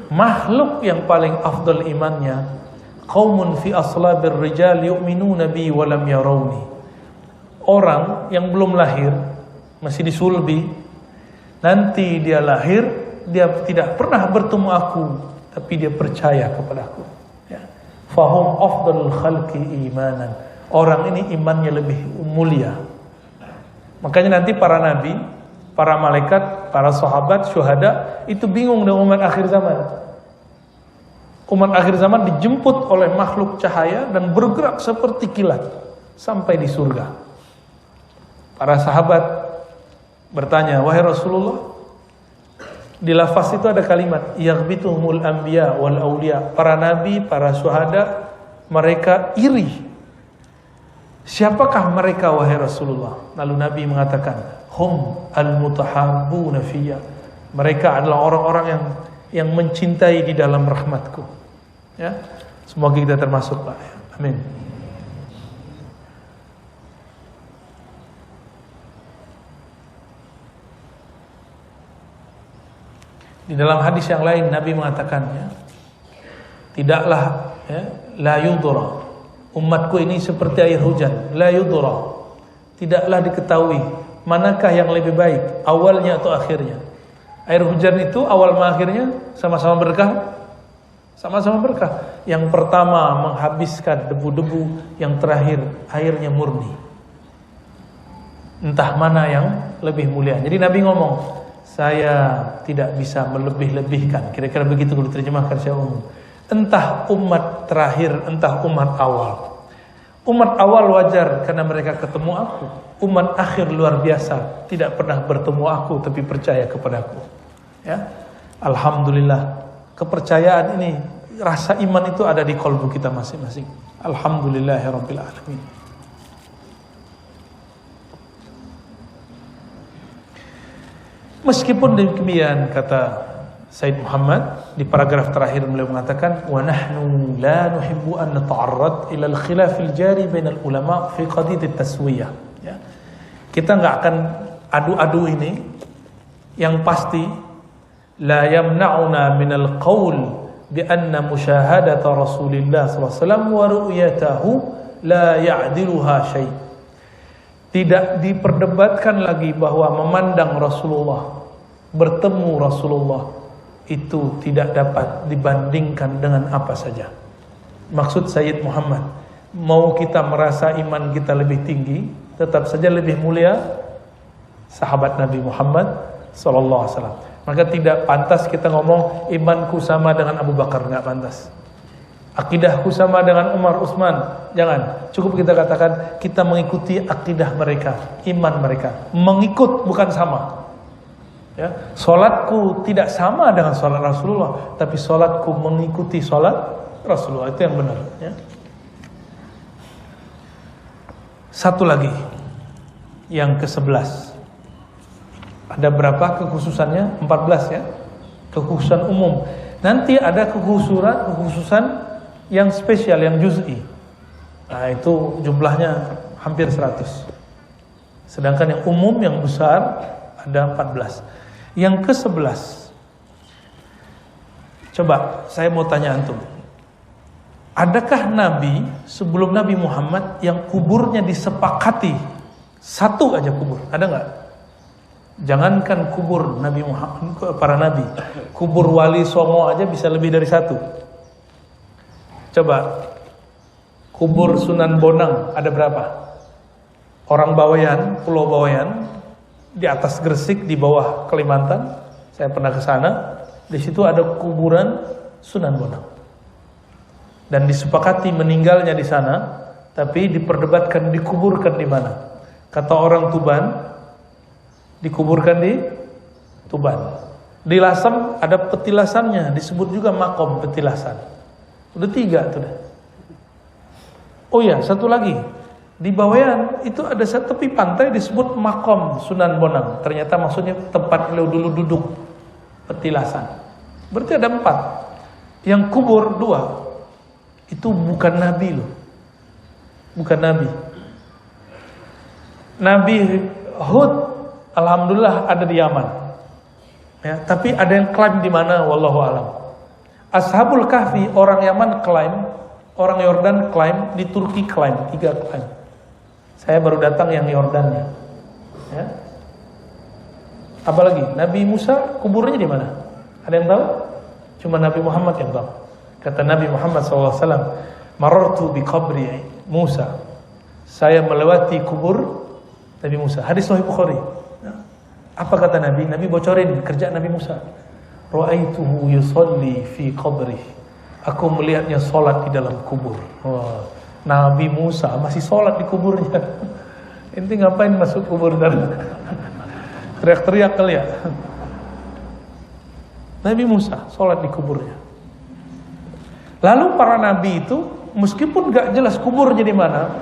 Makhluk yang paling afdal imannya, qaumun fi aslabir rijal yu'minuna bi wa lam yarawni. Orang yang belum lahir, masih disulbi, nanti dia lahir, dia tidak pernah bertemu aku, tapi dia percaya kepadaku. Ya. Fahum afdalul khalqi imanan. Orang ini imannya lebih mulia. Makanya nanti para nabi, para malaikat, para sahabat, syuhada itu bingung dengan umat akhir zaman. Umat akhir zaman dijemput oleh makhluk cahaya dan bergerak seperti kilat sampai di surga. Para sahabat bertanya, wahai Rasulullah, di lafaz itu ada kalimat yaghbituhumul anbiya wal auliya. Para nabi, para syuhada, mereka iri. Siapakah mereka wahai Rasulullah? Lalu Nabi mengatakan, hum al-mutahabbuna fiyya. Mereka adalah orang-orang yang mencintai di dalam rahmatku. Ya, semoga kita termasuk, Pak. Amin. Di dalam hadis yang lain Nabi mengatakan, ya, tidaklah, ya, la yudra, umatku ini seperti air hujan, la yudra, tidaklah diketahui manakah yang lebih baik, awalnya atau akhirnya. Air hujan itu awal dan akhirnya sama-sama berkah, sama-sama berkah. Yang pertama menghabiskan debu-debu, yang terakhir airnya murni. Entah mana yang lebih mulia. Jadi Nabi ngomong, saya tidak bisa melebih-lebihkan. Kira-kira begitu kalau diterjemahkan secara umum. Entah umat terakhir, entah umat awal. Umat awal wajar karena mereka ketemu aku. Umat akhir luar biasa, tidak pernah bertemu aku tapi percaya kepadaku. Ya, alhamdulillah. Kepercayaan ini, rasa iman itu ada di kalbu kita masing-masing. Alhamdulillahirabbil alamin. Meskipun demikian, kata Said Muhammad di paragraf terakhir beliau mengatakan, wa nahnu la nuhibbu an nata'arrad ila al-khilaf al-jari bainal ulama fi qadid at-taswiyah. Ya. Kita enggak akan adu-adu ini. Yang pasti la yamna'una min al-qaul bi anna musyahadata Rasulillah sallallahu alaihi wasallam wa ru'yatahu la ya'diluha syai'. Tidak diperdebatkan lagi bahwa memandang Rasulullah, bertemu Rasulullah itu tidak dapat dibandingkan dengan apa saja. Maksud Sayyid Muhammad, mau kita merasa iman kita lebih tinggi, tetap saja lebih mulia sahabat Nabi Muhammad sallallahu alaihi wasallam. Maka tidak pantas kita ngomong imanku sama dengan Abu Bakar, enggak pantas. Akidahku sama dengan Umar, Utsman, jangan. Cukup kita katakan kita mengikuti akidah mereka, iman mereka. Mengikut bukan sama. Ya, salatku tidak sama dengan salat Rasulullah, tapi salatku mengikuti salat Rasulullah, itu yang benar. Ya. Satu lagi, yang ke-11. Ada berapa kekhususannya? 14 ya. Kekhususan umum. Nanti ada kekhususan yang spesial, yang juz'i. Nah, itu jumlahnya hampir 100. Sedangkan yang umum, yang besar ada 14. Yang ke-11. Coba saya mau tanya antum. Adakah Nabi sebelum Nabi Muhammad yang kuburnya disepakati satu aja kubur? Ada nggak? Jangankan kubur Nabi Muhammad, para nabi, kubur Wali Songo aja bisa lebih dari satu. Coba kubur Sunan Bonang ada berapa? Orang Bawean, Pulau Bawean, di atas Gresik, di bawah Kalimantan. Saya pernah ke sana. Di situ ada kuburan Sunan Bonang. Dan disepakati meninggalnya di sana, tapi diperdebatkan dikuburkan di mana. Kata orang Tuban, dikuburkan di Tuban. Di Lasem ada petilasannya, disebut juga makom petilasan. Udah 3 tuh. Oh ya, satu lagi. Di Bawean itu ada satu tepi pantai disebut makom Sunan Bonang. Ternyata maksudnya tempat beliau dulu duduk, petilasan. Berarti ada 4. Yang kubur 2 itu bukan nabi loh. Bukan nabi. Nabi Hud alhamdulillah ada di Yaman. Ya, tapi ada yang klaim di mana wallahu alam. Ashabul Kahfi orang Yaman klaim, orang Yordan klaim, di Turki klaim, 3 klaim. Saya baru datang yang Yordannya. Ya. Apalagi Nabi Musa kuburnya di mana? Ada yang tahu? Cuma Nabi Muhammad yang tahu. Kata Nabi Muhammad SAW, marartu bi qabri Musa. Saya melewati kubur Nabi Musa. Hadis Sahih Bukhari. Apa kata Nabi? Nabi bocorin kerjaan Nabi Musa. Ra'aituhu yusalli fi qabri. Aku melihatnya sholat di dalam kubur. Wah, Nabi Musa masih sholat di kuburnya. Inti ngapain masuk kubur dan teriak-teriak kali ya? Nabi Musa sholat di kuburnya. Lalu para nabi itu meskipun gak jelas kuburnya di mana,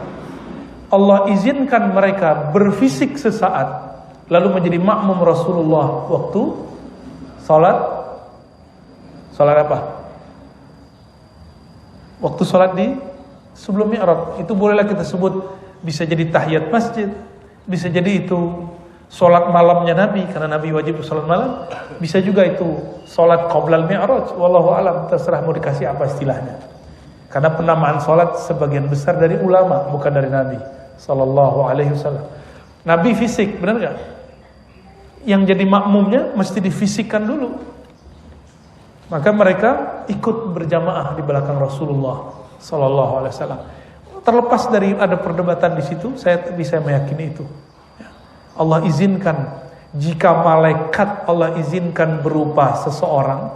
Allah izinkan mereka berfisik sesaat, lalu menjadi makmum Rasulullah waktu sholat apa? Waktu sholat di sebelum Mi'raj. Itu bolehlah kita sebut, bisa jadi tahiyat masjid, bisa jadi itu sholat malamnya Nabi, karena Nabi wajib sholat malam. Bisa juga itu sholat qoblal Mi'raj. Wallahu alam, terserah mau dikasih apa istilahnya. Karena penamaan sholat sebagian besar dari ulama, bukan dari Nabi Sallallahu Alaihi Wasallam. Nabi fisik, benar gak? Yang jadi makmumnya mesti difisikkan dulu. Maka mereka ikut berjamaah di belakang Rasulullah Sallallahu Alaihi Wasallam. Terlepas dari ada perdebatan di situ, saya bisa meyakini itu. Allah izinkan, jika malaikat Allah izinkan berupa seseorang,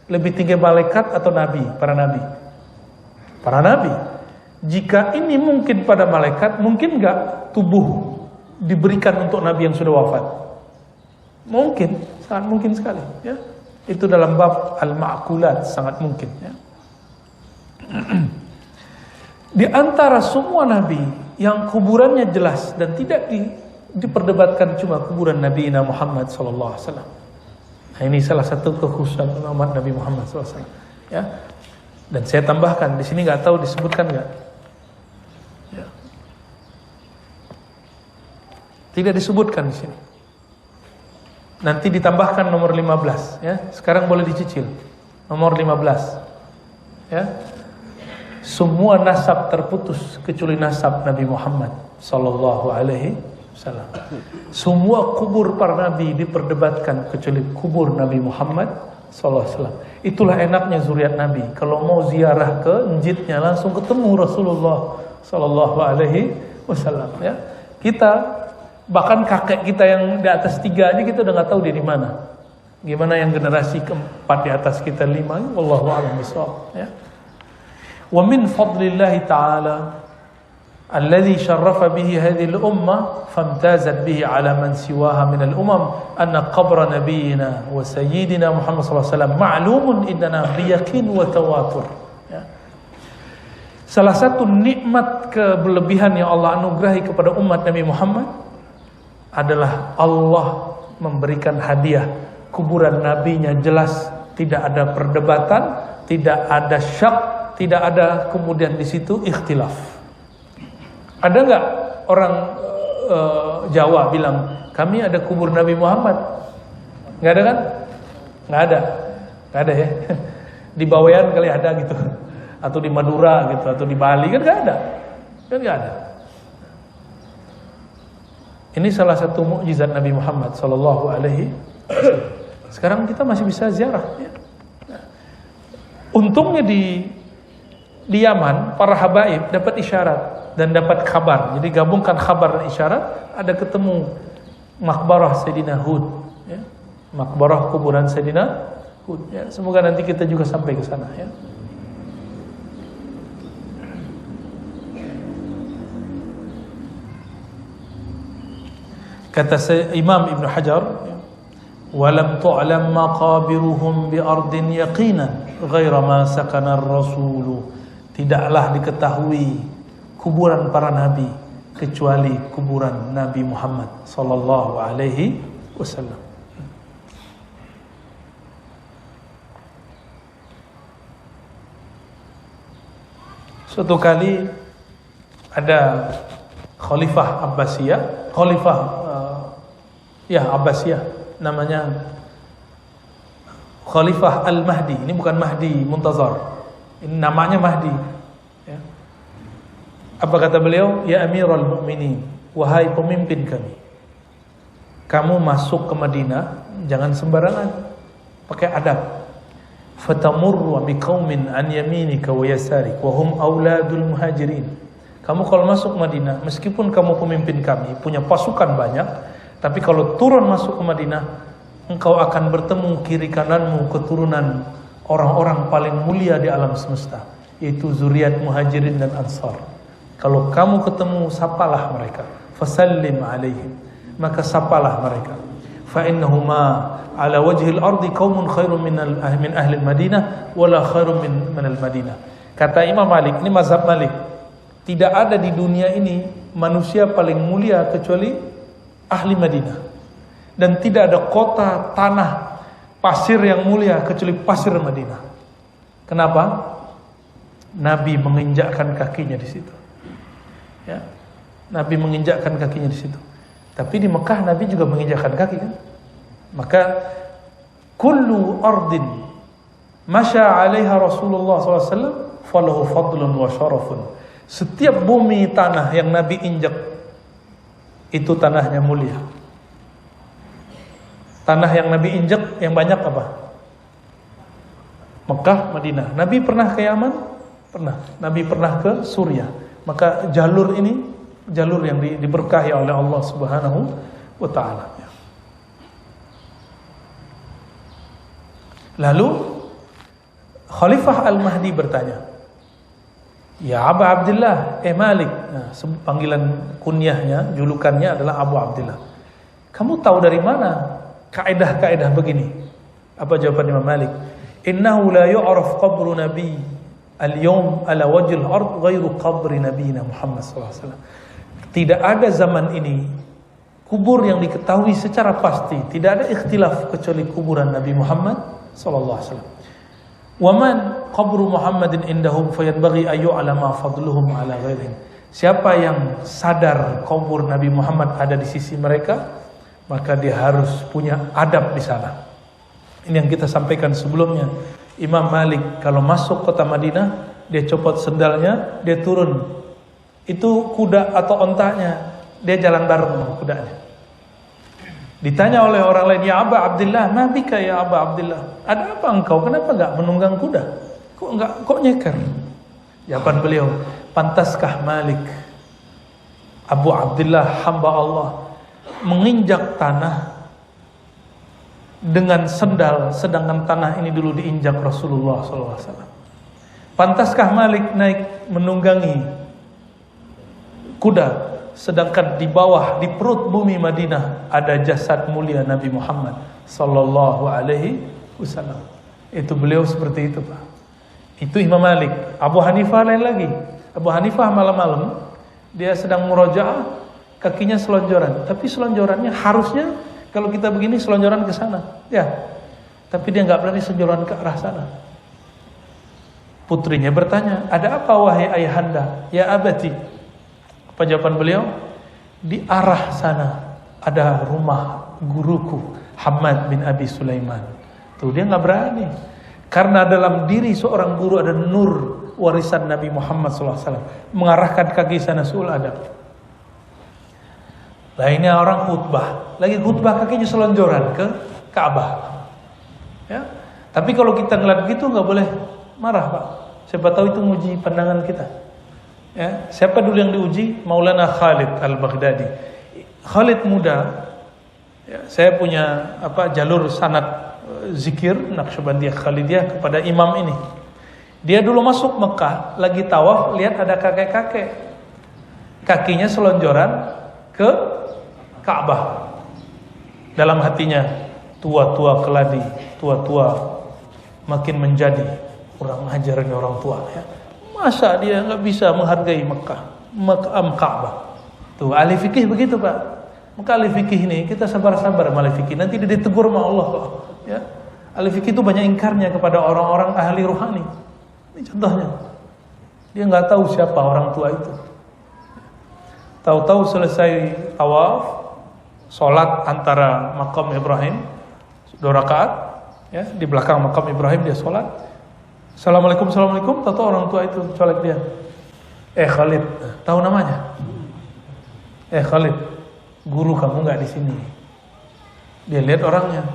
lebih tinggi malaikat atau nabi? Para nabi. Para nabi. Jika ini mungkin pada malaikat, mungkin gak tubuh diberikan untuk nabi yang sudah wafat? Mungkin, sangat mungkin sekali. Ya. Itu dalam bab al-ma'kulat, sangat mungkin. Ya. Di antara semua nabi yang kuburannya jelas dan tidak diperdebatkan cuma kuburan Nabi Muhammad sallallahu alaihi wasallam. Nah, ini salah satu kekhususan umat Nabi Muhammad sallallahu alaihi wasallam, ya. Dan saya tambahkan di sini, nggak tahu disebutkan nggak? Ya. Tidak disebutkan di sini. Nanti ditambahkan nomor 15, ya. Sekarang boleh dicicil. Nomor 15. Ya. Semua nasab terputus kecuali nasab Nabi Muhammad sallallahu alaihi wasallam. Semua kubur para nabi diperdebatkan kecuali kubur Nabi Muhammad sallallahu alaihi wasallam. Itulah enaknya zuriat Nabi. Kalau mau ziarah ke masjidnya langsung ketemu Rasulullah sallallahu alaihi wasallam, ya. Kita bahkan kakek kita yang di atas 3 aja kita udah nggak tahu dia di mana. Gimana yang generasi keempat di atas kita 5? Wallahu a'lam bishawab, ya. Wa min fadlillahi ta'ala alladhi syarrafa bihi hadhihi al-ummah famtazat bihi ala man siwaha min al-umam anna qabra nabiyyina wa sayyidina Muhammad sallallahu alaihi wasallam ma'lumun indana biyaqin wa tawatur, ya. Salah satu nikmat kelebihan yang Allah anugerahi kepada umat Nabi Muhammad adalah Allah memberikan hadiah kuburan nabinya jelas, tidak ada perdebatan, tidak ada syak, tidak ada kemudian di situ ikhtilaf. Ada nggak orang Jawa bilang kami ada kubur Nabi Muhammad? Nggak ada kan? Nggak ada ya. Di Bawean kali ada gitu, atau di Madura gitu, atau di Bali kan nggak ada, nggak ada. Ini salah satu mukjizat Nabi Muhammad Sallallahu Alaihi Wasallam. Sekarang kita masih bisa ziarah. Ya. Untungnya di Yaman para habaib dapat isyarat dan dapat kabar. Jadi gabungkan kabar dan isyarat, ada ketemu makbarah Sayyidina Hud, ya. Makbarah kuburan Sayyidina Hud. Ya. Semoga nanti kita juga sampai ke sana. Ya. Kata Imam Ibn Hajar, walam tu'lam maqabiruhum bi ardin yaqinan ghaira ma sakana ar-rasulu. Tidaklah diketahui kuburan para nabi kecuali kuburan Nabi Muhammad sallallahu alaihi wasallam. Suatu kali ada Khalifah Abbasiyah, Abbasiyah, namanya Khalifah Al-Mahdi. Ini bukan Mahdi Muntazar, ini namanya Mahdi, ya. Apa kata beliau? Ya Amirul Mukminin, wahai pemimpin kami, kamu masuk ke Madinah jangan sembarangan, pakai adab. Fatamurru biqaumin an yaminika wa yasarik wa hum auladul muhajirin. Kamu kalau masuk Madinah, meskipun kamu pemimpin kami, punya pasukan banyak, tapi kalau turun masuk ke Madinah, engkau akan bertemu kiri kananmu keturunan orang-orang paling mulia di alam semesta, yaitu zuriat muhajirin dan ansar. Kalau kamu ketemu, sapalah mereka. Fasallim alaihim, maka sapalah mereka. Fa innahuma ala wajhil ardi qaumun khairun min ahli Madinah wala khairun min al-Madinah. Kata Imam Malik, ini mazhab Malik. Tidak ada di dunia ini manusia paling mulia kecuali ahli Madinah. Dan tidak ada kota, tanah, pasir yang mulia kecuali pasir Madinah. Kenapa? Nabi menginjakkan kakinya di situ. Ya. Nabi menginjakkan kakinya di situ. Tapi di Mekah Nabi juga menginjakkan kaki kan? Maka kullu ardin masya 'alaiha Rasulullah SAW falahu fadlun wa syarafun. Setiap bumi tanah yang Nabi injak itu tanahnya mulia. Tanah yang Nabi injak yang banyak apa? Mekah, Madinah. Nabi pernah ke Yaman? Pernah. Nabi pernah ke Suriah. Maka jalur ini jalur yang diberkahi oleh Allah Subhanahu wa taala. Lalu Khalifah Al-Mahdi bertanya, "Ya Abu Abdullah, Malik." Nah, panggilan kunyahnya, julukannya adalah Abu Abdullah. Kamu tahu dari mana kaidah-kaidah begini? Apa jawaban Imam Malik? Innahu la yu'raf qabru nabi al-yawm ala wajhil ard ghairu qabri nabiyina Muhammad sallallahu alaihi wasallam. Tidak ada zaman ini kubur yang diketahui secara pasti, tidak ada ikhtilaf kecuali kuburan Nabi Muhammad sallallahu alaihi wasallam. Wa man qabru Muhammadin indahum fayanbaghi ayu alama fadluhum ala ghairihim. Siapa yang sadar kubur Nabi Muhammad ada di sisi mereka, maka dia harus punya adab di sana. Ini yang kita sampaikan sebelumnya. Imam Malik kalau masuk kota Madinah, dia copot sendalnya, dia turun. Itu kuda atau ontanya, dia jalan bareng sama kudanya. Ditanya oleh orang lain, "Ya Aba Abdullah, ma bika ya Aba Abdullah? Ada apa engkau? Kenapa enggak menunggang kuda? Kok nyeker?" Jawaban beliau, "Pantaskah Malik, Abu Abdullah hamba Allah, menginjak tanah dengan sendal, sedangkan tanah ini dulu diinjak Rasulullah SAW. Pantaskah Malik naik menunggangi kuda, sedangkan di bawah, di perut bumi Madinah ada jasad mulia Nabi Muhammad sallallahu alaihi wasallam." Itu beliau seperti itu, Pak. Itu Imam Malik. Abu Hanifah lain lagi. Abu Hanifah malam-malam dia sedang murojaah, kakinya selonjoran, tapi selonjorannya harusnya kalau kita begini selonjoran ke sana, ya. Tapi dia nggak berani selonjoran ke arah sana. Putrinya bertanya, "Ada apa wahai ayahanda?" "Ya abati." Apa jawaban beliau? "Di arah sana ada rumah guruku Hammad bin Abi Sulaiman. Tuh dia nggak berani. Karena dalam diri seorang guru ada nur warisan Nabi Muhammad SAW. Mengarahkan kaki sana suul adab. Lainnya orang khutbah. Lagi khutbah kakinya selonjoran ke Ka'bah. Ya. Tapi kalau kita ngeliat begitu nggak boleh marah, Pak. Siapa tahu itu nguji pandangan kita. Ya. Siapa dulu yang diuji? Maulana Khalid Al-Baghdadi. Khalid muda. Ya, saya punya jalur sanad zikir Naqsyabandiyah Khalidiyah kepada imam ini. Dia dulu masuk Mekah, lagi tawaf, lihat ada kakek-kakek. Kakinya selonjoran ke Ka'bah. Dalam hatinya, tua-tua keladi, tua-tua makin menjadi kurang ajar ini orang tua. Ya. Masa dia nggak bisa menghargai Mekah, Ka'bah. Tuh ahli fikih begitu, Pak. Maka ahli fikih ini kita sabar-sabar sama ahli fikih. Nanti dia ditegur sama Allah kok. Ya. Ahli fikih itu banyak ingkarnya kepada orang-orang ahli rohani. Ini contohnya. Dia nggak tahu siapa orang tua itu. Tahu-tahu selesai tawaf, sholat antara makam Ibrahim 2 rakaat, ya, di belakang makam Ibrahim dia sholat. Assalamualaikum, assalamualaikum. Tahu orang tua itu colek dia. Khalid, tahu namanya? Khalid, guru kamu nggak di sini. Dia lihat orangnya.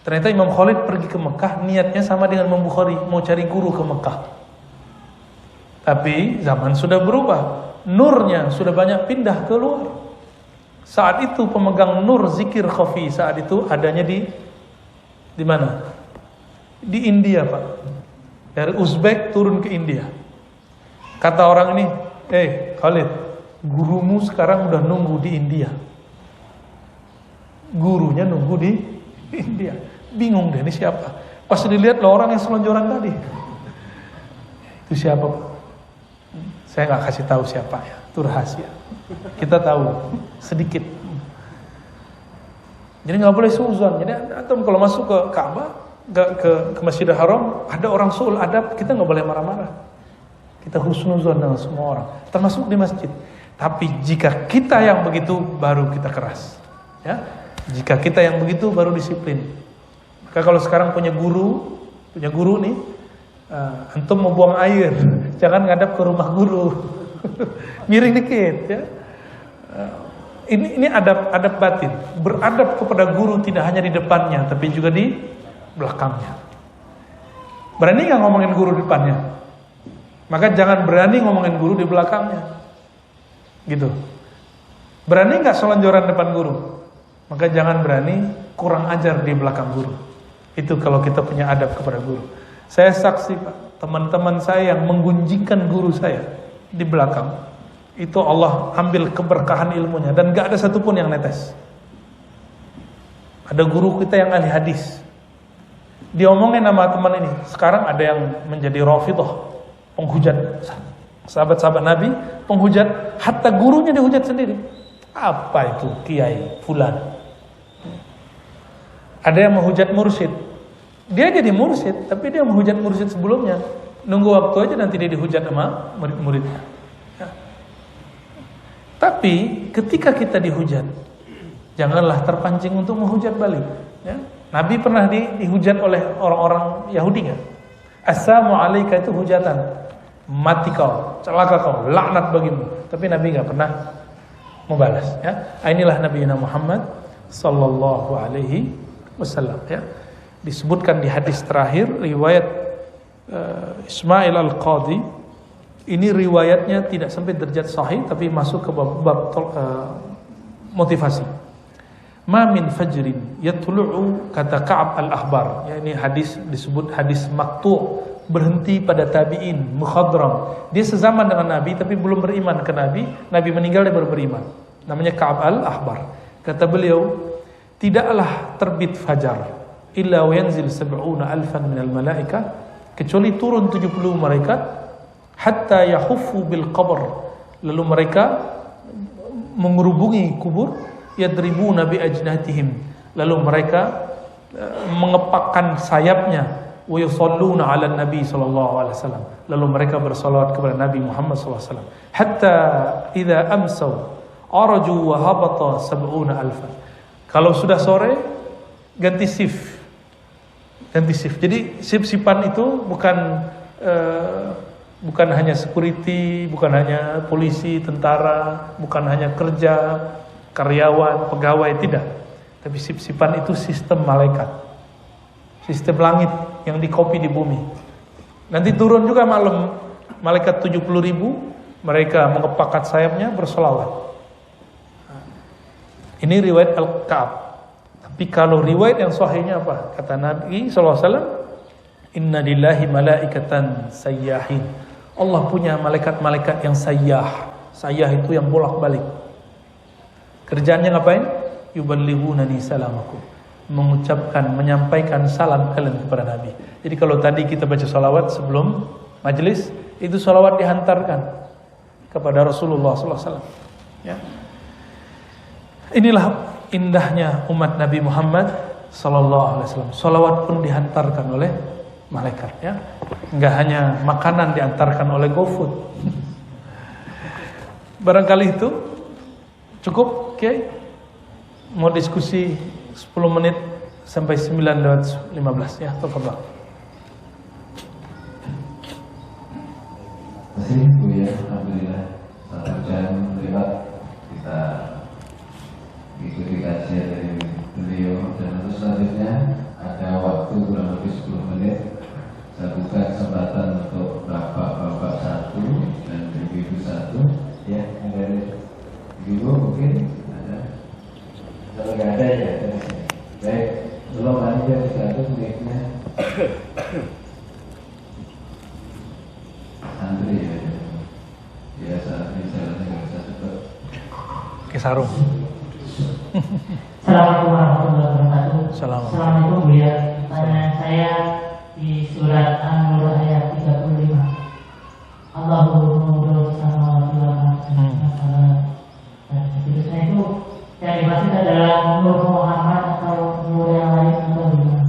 Ternyata Imam Khalid pergi ke Mekah niatnya sama dengan Imam Bukhari, mau cari guru ke Mekah. Tapi zaman sudah berubah, nurnya sudah banyak pindah keluar. Saat itu pemegang nur zikir khafi saat itu adanya di mana? Di India, Pak. Dari Uzbek turun ke India. Kata orang ini, Khalid, gurumu sekarang udah nunggu di India. Gurunya nunggu di India. Bingung deh, ini siapa? Pas dilihat loh orang yang selonjoran tadi. Itu siapa, Pak? Saya nggak kasih tahu siapa ya, itu rahasia. Kita tahu sedikit. Jadi nggak boleh suuzon. Jadi antum kalau masuk ke Ka'bah, ke Masjidil Haram, ada orang suul adab, kita nggak boleh marah-marah. Kita husnuzon dengan semua orang, termasuk di masjid. Tapi jika kita yang begitu, baru kita keras. Ya, jika kita yang begitu, baru disiplin. Maka kalau sekarang punya guru nih, antum mau buang air, jangan ngadap ke rumah guru, miring dikit. Ya. Ini adab batin. Beradab kepada guru tidak hanya di depannya, tapi juga di belakangnya. Berani nggak ngomongin guru di depannya? Maka jangan berani ngomongin guru di belakangnya. Gitu. Berani nggak selonjoran depan guru? Maka jangan berani kurang ajar di belakang guru. Itu kalau kita punya adab kepada guru. Saya saksi, Pak, teman-teman saya yang menggunjingkan guru saya di belakang, itu Allah ambil keberkahan ilmunya dan gak ada satupun yang netes. Ada guru kita yang ahli hadis, diomongin nama teman ini. Sekarang ada yang menjadi Rafidhah, penghujat sahabat-sahabat Nabi, penghujat, hatta gurunya dihujat sendiri. Apa itu kiai fulan? Ada yang menghujat mursyid. Dia jadi mursyid, tapi dia menghujat mursyid sebelumnya. Nunggu waktu aja nanti dia dihujat sama murid-muridnya. Ya. Tapi ketika kita dihujat, janganlah terpancing untuk menghujat balik. Ya. Nabi pernah dihujat oleh orang-orang Yahudi kan? Assalamu alayka itu hujatan. Mati kau, celaka kau, laknat bagimu. Tapi Nabi gak pernah membalas. Ya. Inilah Nabi Muhammad sallallahu alaihi wasallam. Ya. Disebutkan di hadis terakhir riwayat Ismail Al-Qadhi. Ini riwayatnya tidak sampai derajat sahih, tapi masuk ke bab motivasi. Ma min fajrin yatlu'u, kata Ka'ab Al-Ahbar. Ya, ini hadis disebut hadis maqtu', berhenti pada tabi'in, mukhadram. Dia sezaman dengan Nabi tapi belum beriman ke Nabi. Nabi meninggal dia baru beriman. Namanya Ka'ab Al-Ahbar. Kata beliau, tidaklah terbit fajar illa wa yanzil 70,000 minal malaika, kecuali turun 70 malaikat, hatta yahuffu bil qabr, lalu mereka mengerubungi kubur, yadribuna bi ajnatihim, lalu mereka mengepakkan sayapnya, wa yusalluna 'ala nabi sallallahu alaihi wasallam, lalu mereka bersalawat kepada Nabi Muhammad sallallahu alaihi wasallam, hatta idza amsaw araju wa habata 70,000. Kalau sudah sore, ganti shift. Jadi sip-sipan itu bukan hanya security, bukan hanya polisi, tentara, bukan hanya kerja, karyawan, pegawai, tidak. Tapi sip-sipan itu sistem malaikat, sistem langit yang dikopi di bumi. Nanti turun juga malam, malaikat 70.000, mereka mengepakkan sayapnya bersolawat. Ini riwayat Al-Ka'ab. Tapi kalau riwayat yang sahihnya apa? Kata Nabi SAW, Inna lillahi malaikatan sayyahin. Allah punya malaikat-malaikat yang sayyah. Sayyah itu yang bolak-balik. Kerjaannya ngapain? Yuballighunani salamakum. Mengucapkan, menyampaikan salam kalian kepada Nabi. Jadi kalau tadi kita baca salawat sebelum majelis, itu salawat dihantarkan kepada Rasulullah SAW. Ya. Inilah indahnya umat Nabi Muhammad SAW. Salawat pun dihantarkan oleh malaikat. Ya. Enggak hanya makanan diantarkan oleh GoFood. Barangkali itu cukup, oke? Mau diskusi 10 menit sampai 9:15 ya, tafadhal. Terima kasih Bu ya, alhamdulillah 1 jam lewat kita ikuti kajian dari beliau, dan untuk selanjutnya ada waktu kurang lebih 10 menit. Saya buka kesempatan untuk bapak-bapak 1 dan ibu-ibu 1 ya, yang dari ibu mungkin ada. Kalau nggak ada ya dari sini. Baik, belum ada satu miliknya. Santri ya, ya santri jalannya nggak bisa cepet. Oke, sarung. Assalamualaikum warahmatullahi wabarakatuh. Assalamualaikum Bu ya. Pertanyaan saya di surat An-Nur ayat 35. Allahu nurus samawati wal ardi. Terusnya itu yang dimaksud adalah Nur Muhammad atau Nur yang lain atau gimana?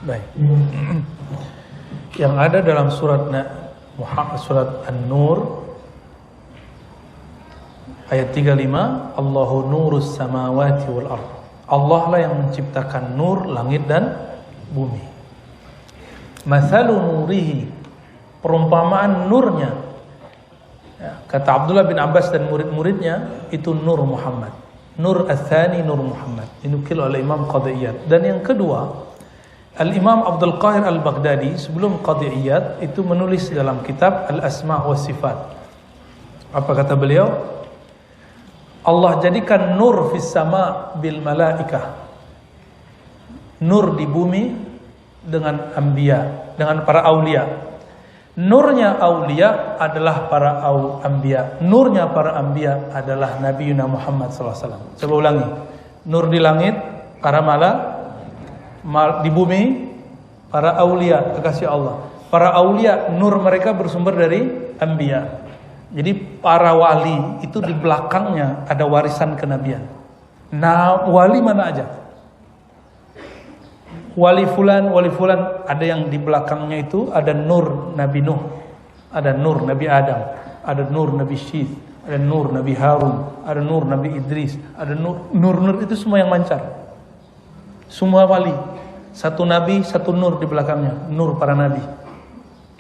Baik. Yang ada dalam surat An-Nur ayat 35, Allahu nurus samawati wal ardh. Allah lah yang menciptakan nur langit dan bumi. Mathalu nurihi, perumpamaan nurnya. Ya, kata Abdullah bin Abbas dan murid-muridnya, itu nur Muhammad. Nur ats-tsani nur Muhammad. Dinukil oleh Imam Qadhi Iyad. Dan yang kedua, Al-Imam Abdul Qahir Al-Baghdadi sebelum Qadhi Iyad itu menulis dalam kitab Al-Asma' wa Sifat. Apa kata beliau? Allah jadikan nur fis sama bil malaikah. Nur di bumi dengan anbiya, dengan para aulia. Nurnya aulia adalah para anbiya. Nurnya para anbiya adalah Nabi Muhammad SAW. Coba ulangi. Nur di langit para di bumi para aulia, kekasih Allah. Para aulia, nur mereka bersumber dari anbiya. Jadi para wali itu di belakangnya ada warisan kenabian. Nah, wali mana aja? Wali fulan ada yang di belakangnya itu ada nur Nabi Nuh, ada nur Nabi Adam, ada nur Nabi Syith, ada nur Nabi Harun, ada nur Nabi Idris, ada nur itu semua yang mancar. Semua wali, satu nabi, satu nur di belakangnya, nur para nabi.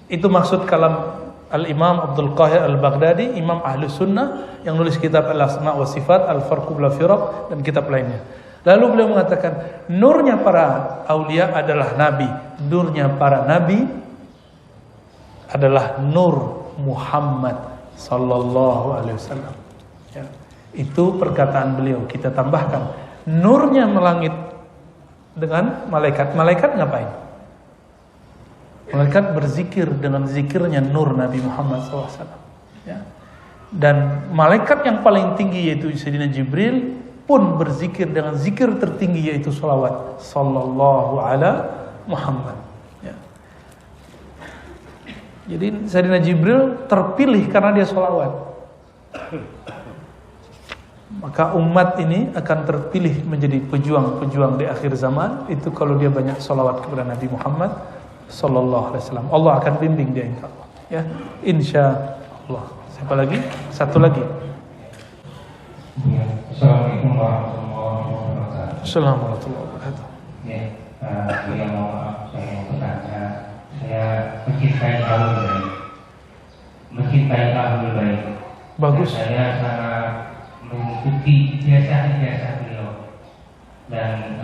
Itu maksud kalam Al-Imam Abdul Qahir Al-Baghdadi, Imam Ahlus Sunnah yang nulis kitab Al-Asma' wa Sifat, Al-Farqu bil Firaq dan kitab lainnya. Lalu beliau mengatakan, nurnya para aulia adalah nabi, nurnya para nabi adalah nur Muhammad sallallahu alaihi wasallam. Ya. Itu perkataan beliau. Kita tambahkan, nurnya melangit dengan malaikat. Malaikat ngapain? Malaikat berzikir dengan zikirnya nur Nabi Muhammad SAW. Ya. Dan malaikat yang paling tinggi yaitu Sayyidina Jibril pun berzikir dengan zikir tertinggi yaitu salawat sallallahu ala Muhammad. Ya. Jadi Sayyidina Jibril terpilih karena dia salawat. Maka umat ini akan terpilih menjadi pejuang-pejuang di akhir zaman itu kalau dia banyak salawat kepada Nabi Muhammad sallallahu alaihi wasallam. Allah akan bimbing dia insyaallah. Ya, insyaallah. Siapa lagi? Satu lagi. Assalamualaikum warahmatullahi wabarakatuh. Assalamualaikum warahmatullahi wabarakatuh. Ya, beliau mohon maaf, saya mau bertanya, saya mencintai Ahlul Bait, Bagus. Dan saya sangat mengikuti ijazah beliau dan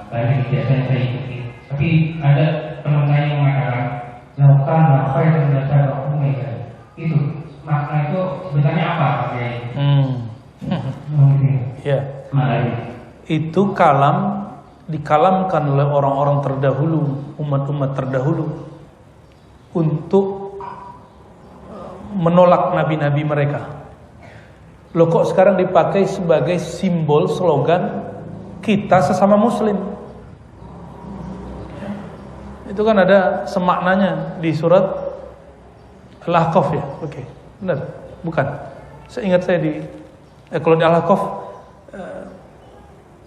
banyak ijazah yang saya ikuti. Tapi ada teman saya yang mengatakan, lakukan apa yang berdasar hukum itu makna itu sebenarnya apa? Ya. Itu kalam dikalamkan oleh orang-orang terdahulu, umat-umat terdahulu untuk menolak nabi-nabi mereka. Loh kok sekarang dipakai sebagai simbol slogan kita sesama muslim? Itu kan ada semaknanya di surat Al-Ahqaf ya. Oke, benar. Bukan. Seingat saya kalau di Al-Ahqaf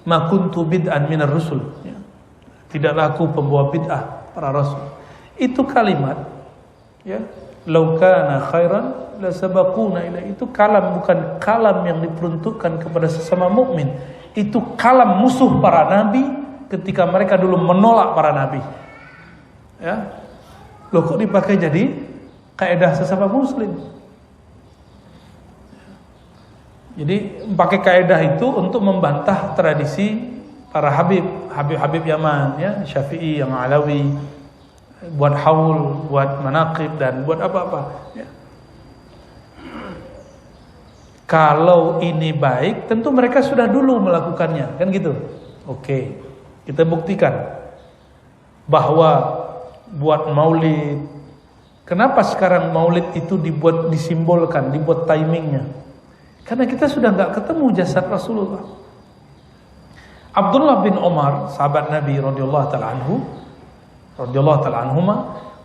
ma kuntu bid'an minar rusul, ya. Tidaklah aku pembawa bid'ah para rasul. Itu kalimat, ya, law kana khairan la sabaquna ila, itu kalam, bukan kalam yang diperuntukkan kepada sesama mukmin. Itu kalam musuh para nabi ketika mereka dulu menolak para nabi. Ya. Loh kok dipakai jadi kaidah sesama muslim? Jadi pakai kaidah itu untuk membantah tradisi para Habib Yaman, ya, Syafi'i, yang Alawi, buat haul, buat manaqib, dan buat apa-apa, ya. Kalau ini baik, tentu mereka sudah dulu melakukannya, kan gitu. Oke, kita buktikan bahwa buat maulid, kenapa sekarang maulid itu disimbolkan, dibuat timingnya? Karena kita sudah nggak ketemu jasad Rasulullah. Abdullah bin Umar, sahabat Nabi radhiyallahu taala anhuma,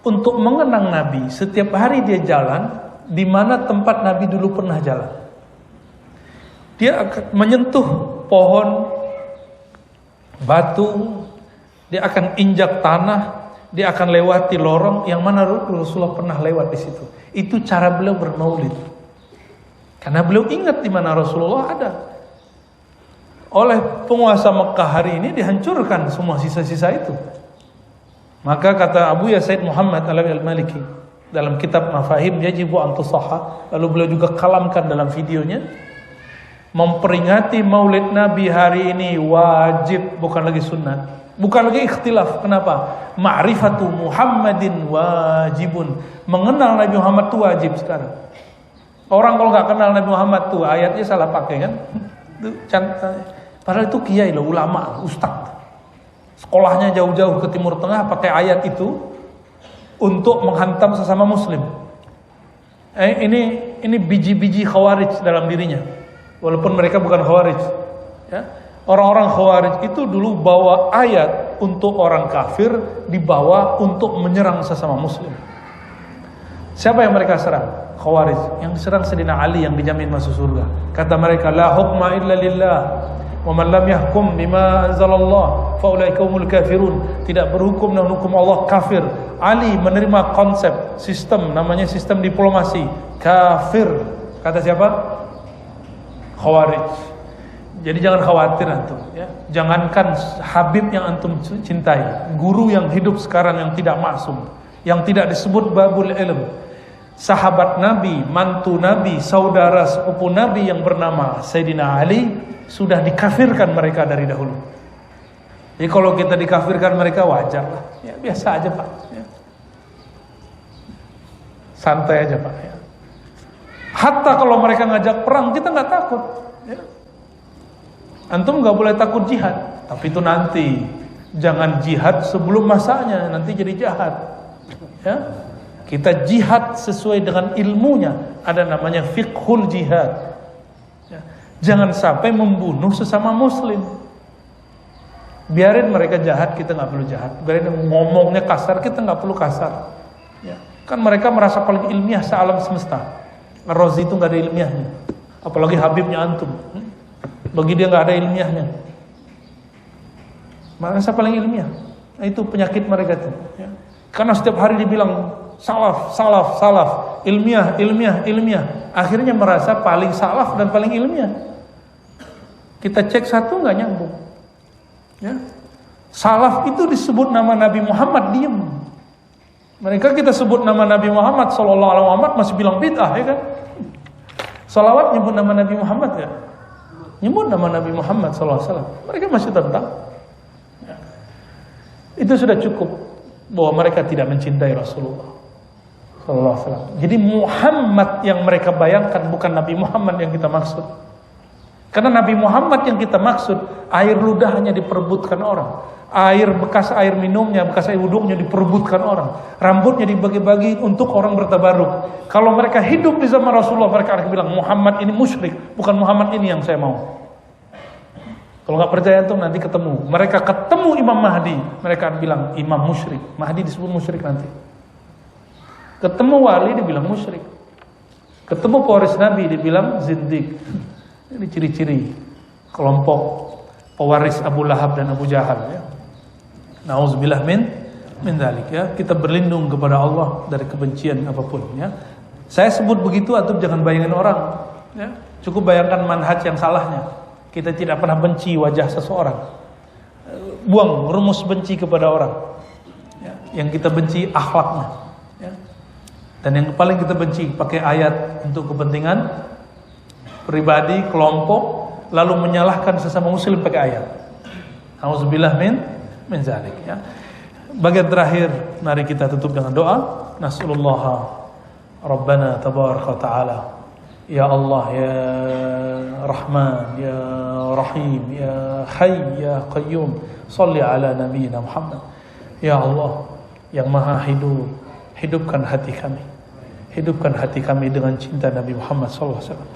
untuk mengenang Nabi, setiap hari dia jalan di mana tempat Nabi dulu pernah jalan. Dia akan menyentuh pohon, batu, dia akan injak tanah, dia akan lewati lorong yang mana Rasulullah pernah lewat di situ. Itu cara beliau bermaulid. Karena beliau ingat di mana Rasulullah ada. Oleh penguasa Mekah hari ini dihancurkan semua sisa-sisa itu. Maka kata Abu Said Muhammad Alawi Al-Maliki dalam kitab Mafahim Yajibu an Tusahha, lalu beliau juga kalamkan dalam videonya, memperingati Maulid Nabi hari ini wajib, bukan lagi sunnah, bukan lagi ikhtilaf. Kenapa? Ma'rifatu Muhammadin wajibun. Mengenal Nabi Muhammad itu wajib sekarang. Orang kalau nggak kenal Nabi Muhammad tuh ayatnya salah pakai kan? Padahal itu kiai loh, ulama, ustaz. Sekolahnya jauh-jauh ke Timur Tengah pakai ayat itu untuk menghantam sesama muslim. Ini biji-biji khawarij dalam dirinya. Walaupun mereka bukan khawarij, ya. Orang-orang khawarij itu dulu bawa ayat untuk orang kafir, dibawa untuk menyerang sesama muslim. Siapa yang mereka serang? Khawarij. Yang diserang Sayyidina Ali yang dijamin masuk surga. Kata mereka, la hukma illa lillah, wa man lam yahkum bima anzalallah fa ulaika humul kafirun. Tidak berhukum dengan hukum Allah, kafir. Ali menerima konsep sistem, namanya sistem diplomasi, kafir. Kata siapa? Khawarij. Jadi jangan khawatir antum, ya. Jangankan Habib yang antum cintai, guru yang hidup sekarang yang tidak maksum, yang tidak disebut babul ilm, sahabat Nabi, mantu Nabi, saudara sepupu Nabi yang bernama Sayyidina Ali, sudah dikafirkan mereka dari dahulu. Jadi kalau kita dikafirkan mereka wajar lah, ya, biasa aja Pak, ya. Santai aja Pak, ya. Hatta kalau mereka ngajak perang kita nggak takut, ya. Antum nggak boleh takut jihad, tapi itu nanti, jangan jihad sebelum masanya, nanti jadi jahat, ya. Kita jihad sesuai dengan ilmunya. Ada namanya fiqhul jihad, ya. Jangan sampai membunuh sesama muslim. Biarin mereka jahat, kita nggak perlu jahat. Biarin ngomongnya kasar, kita nggak perlu kasar, ya. Kan mereka merasa paling ilmiah sealam semesta. Ar-Razi itu nggak ada ilmiahnya, apalagi Habibnya antum. Bagi dia nggak ada ilmiahnya. Merasa paling ilmiah. Nah, itu penyakit mereka tuh, ya. Karena setiap hari dibilang salaf, ilmiah. Akhirnya merasa paling salaf dan paling ilmiah. Kita cek satu nggak nyambung, ya. Salaf itu disebut nama Nabi Muhammad, diem. Mereka kita sebut nama Nabi Muhammad sallallahu alaihi wasallam masih bilang bid'ah, ya kan? Salawat nyebut nama Nabi Muhammad ya? Nyebut nama Nabi Muhammad sallallahu alaihi wasallam. Mereka masih tentang. Ya. Itu sudah cukup bahwa mereka tidak mencintai Rasulullah sallallahu alaihi wasallam. Jadi Muhammad yang mereka bayangkan bukan Nabi Muhammad yang kita maksud. Karena Nabi Muhammad yang kita maksud, air ludahnya diperebutkan orang. Bekas air minumnya, bekas air wuduknya diperebutkan orang. Rambutnya dibagi-bagi untuk orang bertabaruk. Kalau mereka hidup di zaman Rasulullah, mereka akan bilang Muhammad ini musyrik, bukan Muhammad ini yang saya mau. Kalau nggak percaya tuh nanti ketemu. Mereka ketemu Imam Mahdi, mereka akan bilang Imam musyrik. Mahdi disebut musyrik nanti. Ketemu wali dibilang musyrik. Ketemu pewaris Nabi dibilang zindiq. Ini ciri-ciri kelompok pewaris Abu Lahab dan Abu Jahal ya. Nauzubillah min dzalik ya. Kita berlindung kepada Allah dari kebencian apapun ya. Saya sebut begitu atau jangan bayangin orang ya. Cukup bayangkan manhaj yang salahnya. Kita tidak pernah benci wajah seseorang. Buang rumus benci kepada orang ya. Yang kita benci akhlaknya ya. Dan yang paling kita benci pakai ayat untuk kepentingan pribadi, kelompok, lalu menyalahkan sesama muslim pakai ayat. Auzubillah min zalik ya. Bagian terakhir mari kita tutup dengan doa. Nas'alullah Rabbana tabaraka ta'ala. Ya Allah ya Rahman ya Rahim ya Hayy ya Qayyum, shalli ala nabiyyina Muhammad. Ya Allah yang Maha Hidup, hidupkan hati kami. Hidupkan hati kami dengan cinta Nabi Muhammad sallallahu alaihi wasallam.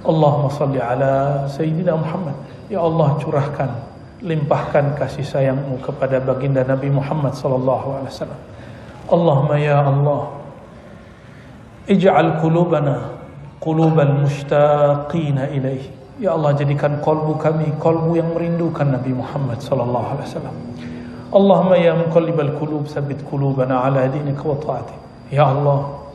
Allahumma salli ala Sayyidina Muhammad. Ya Allah curahkan, limpahkan kasih sayang-Mu kepada baginda Nabi Muhammad sallallahu alaihi wasallam. Allahumma ya Allah, ij'al qulubana qulubal mushtaqina ilaihi. Ya Allah jadikan kalbu kami kalbu yang merindukan Nabi Muhammad sallallahu alaihi wasallam. Allahumma ya muqallibal qulub tsabbit qulubana ala dinika wa ta'atik. Ya Allah,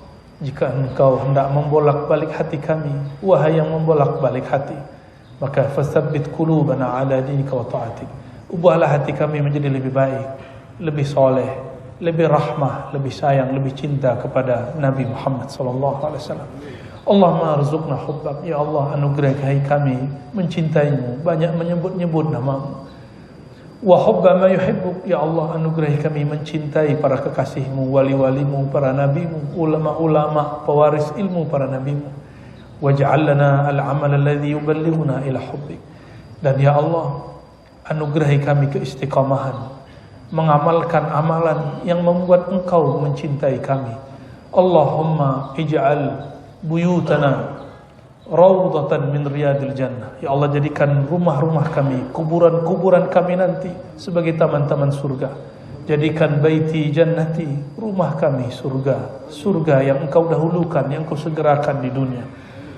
jika Engkau hendak membolak-balik hati kami, wahai yang membolak-balik hati, maka fasabbit qulubana ala dinika wa ta'atik. Ubahlah hati kami menjadi lebih baik, lebih soleh, lebih rahmah, lebih sayang, lebih cinta kepada Nabi Muhammad sallallahu alaihi wasallam. Allahumma arzuqna hubbak. Ya Allah anugerahi kami mencintaimu, banyak menyebut-nyebut nama-Mu. Wa hubba ma yuhibbuk. Ya Allah anugerahi kami mencintai para kekasih-Mu, wali-wali-Mu, para nabi-Mu, ulama-ulama, pewaris ilmu para nabi-Mu. Waj'al lana al-amal alladhi yuballighuna ila hubbik. Dan ya Allah anugerahi kami keistiqamahan mengamalkan amalan yang membuat Engkau mencintai kami. Allahumma ij'al buyutana raudatan min riyadil jannah. Ya Allah jadikan rumah-rumah kami, kuburan-kuburan kami nanti sebagai taman-taman surga. Jadikan baiti jannati, rumah kami surga, surga yang Engkau dahulukan, yang Engkau segerakan di dunia.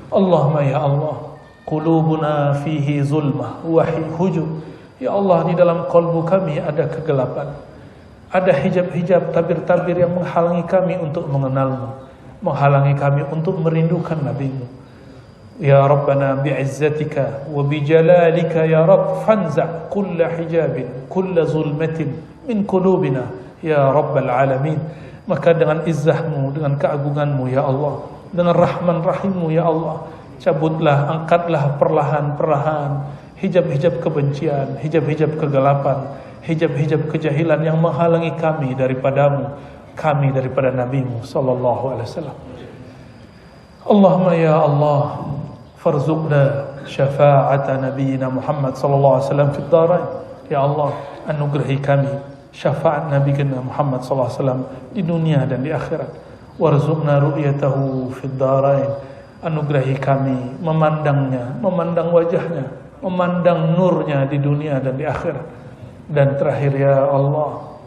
Allahumma ya Allah, qulubuna fihi zulmah wa hujub. Ya Allah di dalam kalbu kami ada kegelapan, ada hijab-hijab, tabir-tabir yang menghalangi kami untuk mengenal-Mu, menghalangi kami untuk merindukan Nabi-Mu. Ya Rabbana bi'izzatika wa bijalalika ya Rabb fanza' kulla hijabin kulla zulmatin min qulubina ya Rabbal alamin. Maka dengan izzah-Mu, dengan keagungan-Mu ya Allah, dengan rahman rahim-Mu ya Allah, cabutlah, angkatlah perlahan-perlahan hijab-hijab kebencian, hijab-hijab kegelapan, hijab-hijab kejahilan yang menghalangi kami daripadamu, kami daripada Nabi-Mu sallallahu alaihi wasallam. Allahumma ya Allah farzuqna syafa'ata nabiyyina Muhammad sallallahu alaihi wasallam fid dharain. Ya Allah anugerahi kami syafaat Nabi kita Muhammad sallallahu alaihi wasallam di dunia dan di akhirat. Warzuqna ru'yatahu fid dharain. Anugerahi kami memandangnya, memandang wajahnya, memandang nurnya di dunia dan di akhirat. Dan terakhir ya Allah,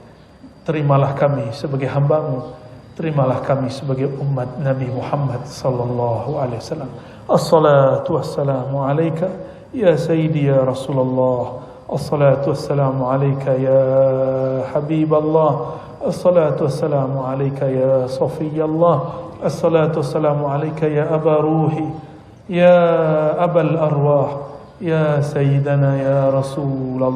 terimalah kami sebagai hamba-Mu, terimalah kami sebagai umat Nabi Muhammad sallallahu alaihi wasallam. Assalatu wassalamu alayka ya sayyidi ya Rasulullah. Assalatu wassalamu alayka ya Habiballah. Assalatu wassalamu alayka ya Safiyallah. Assalatu wassalamu alayka ya Aba Ruhi, ya Abal Arwah, ya Sayyidana ya Rasulullah.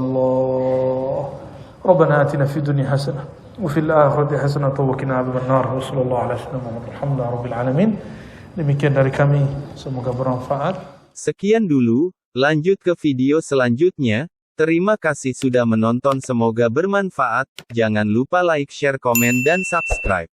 Rabbana atina fid dunya hasanah wa fil akhirati hasanah wa qina adzabannar. Wassallallahu ala sayyidina Muhammad alhamdulillahi rabbil alamin. Demikian dari kami, semoga bermanfaat. Sekian dulu, lanjut ke video selanjutnya. Terima kasih sudah menonton, semoga bermanfaat. Jangan lupa like, share, komen, dan subscribe.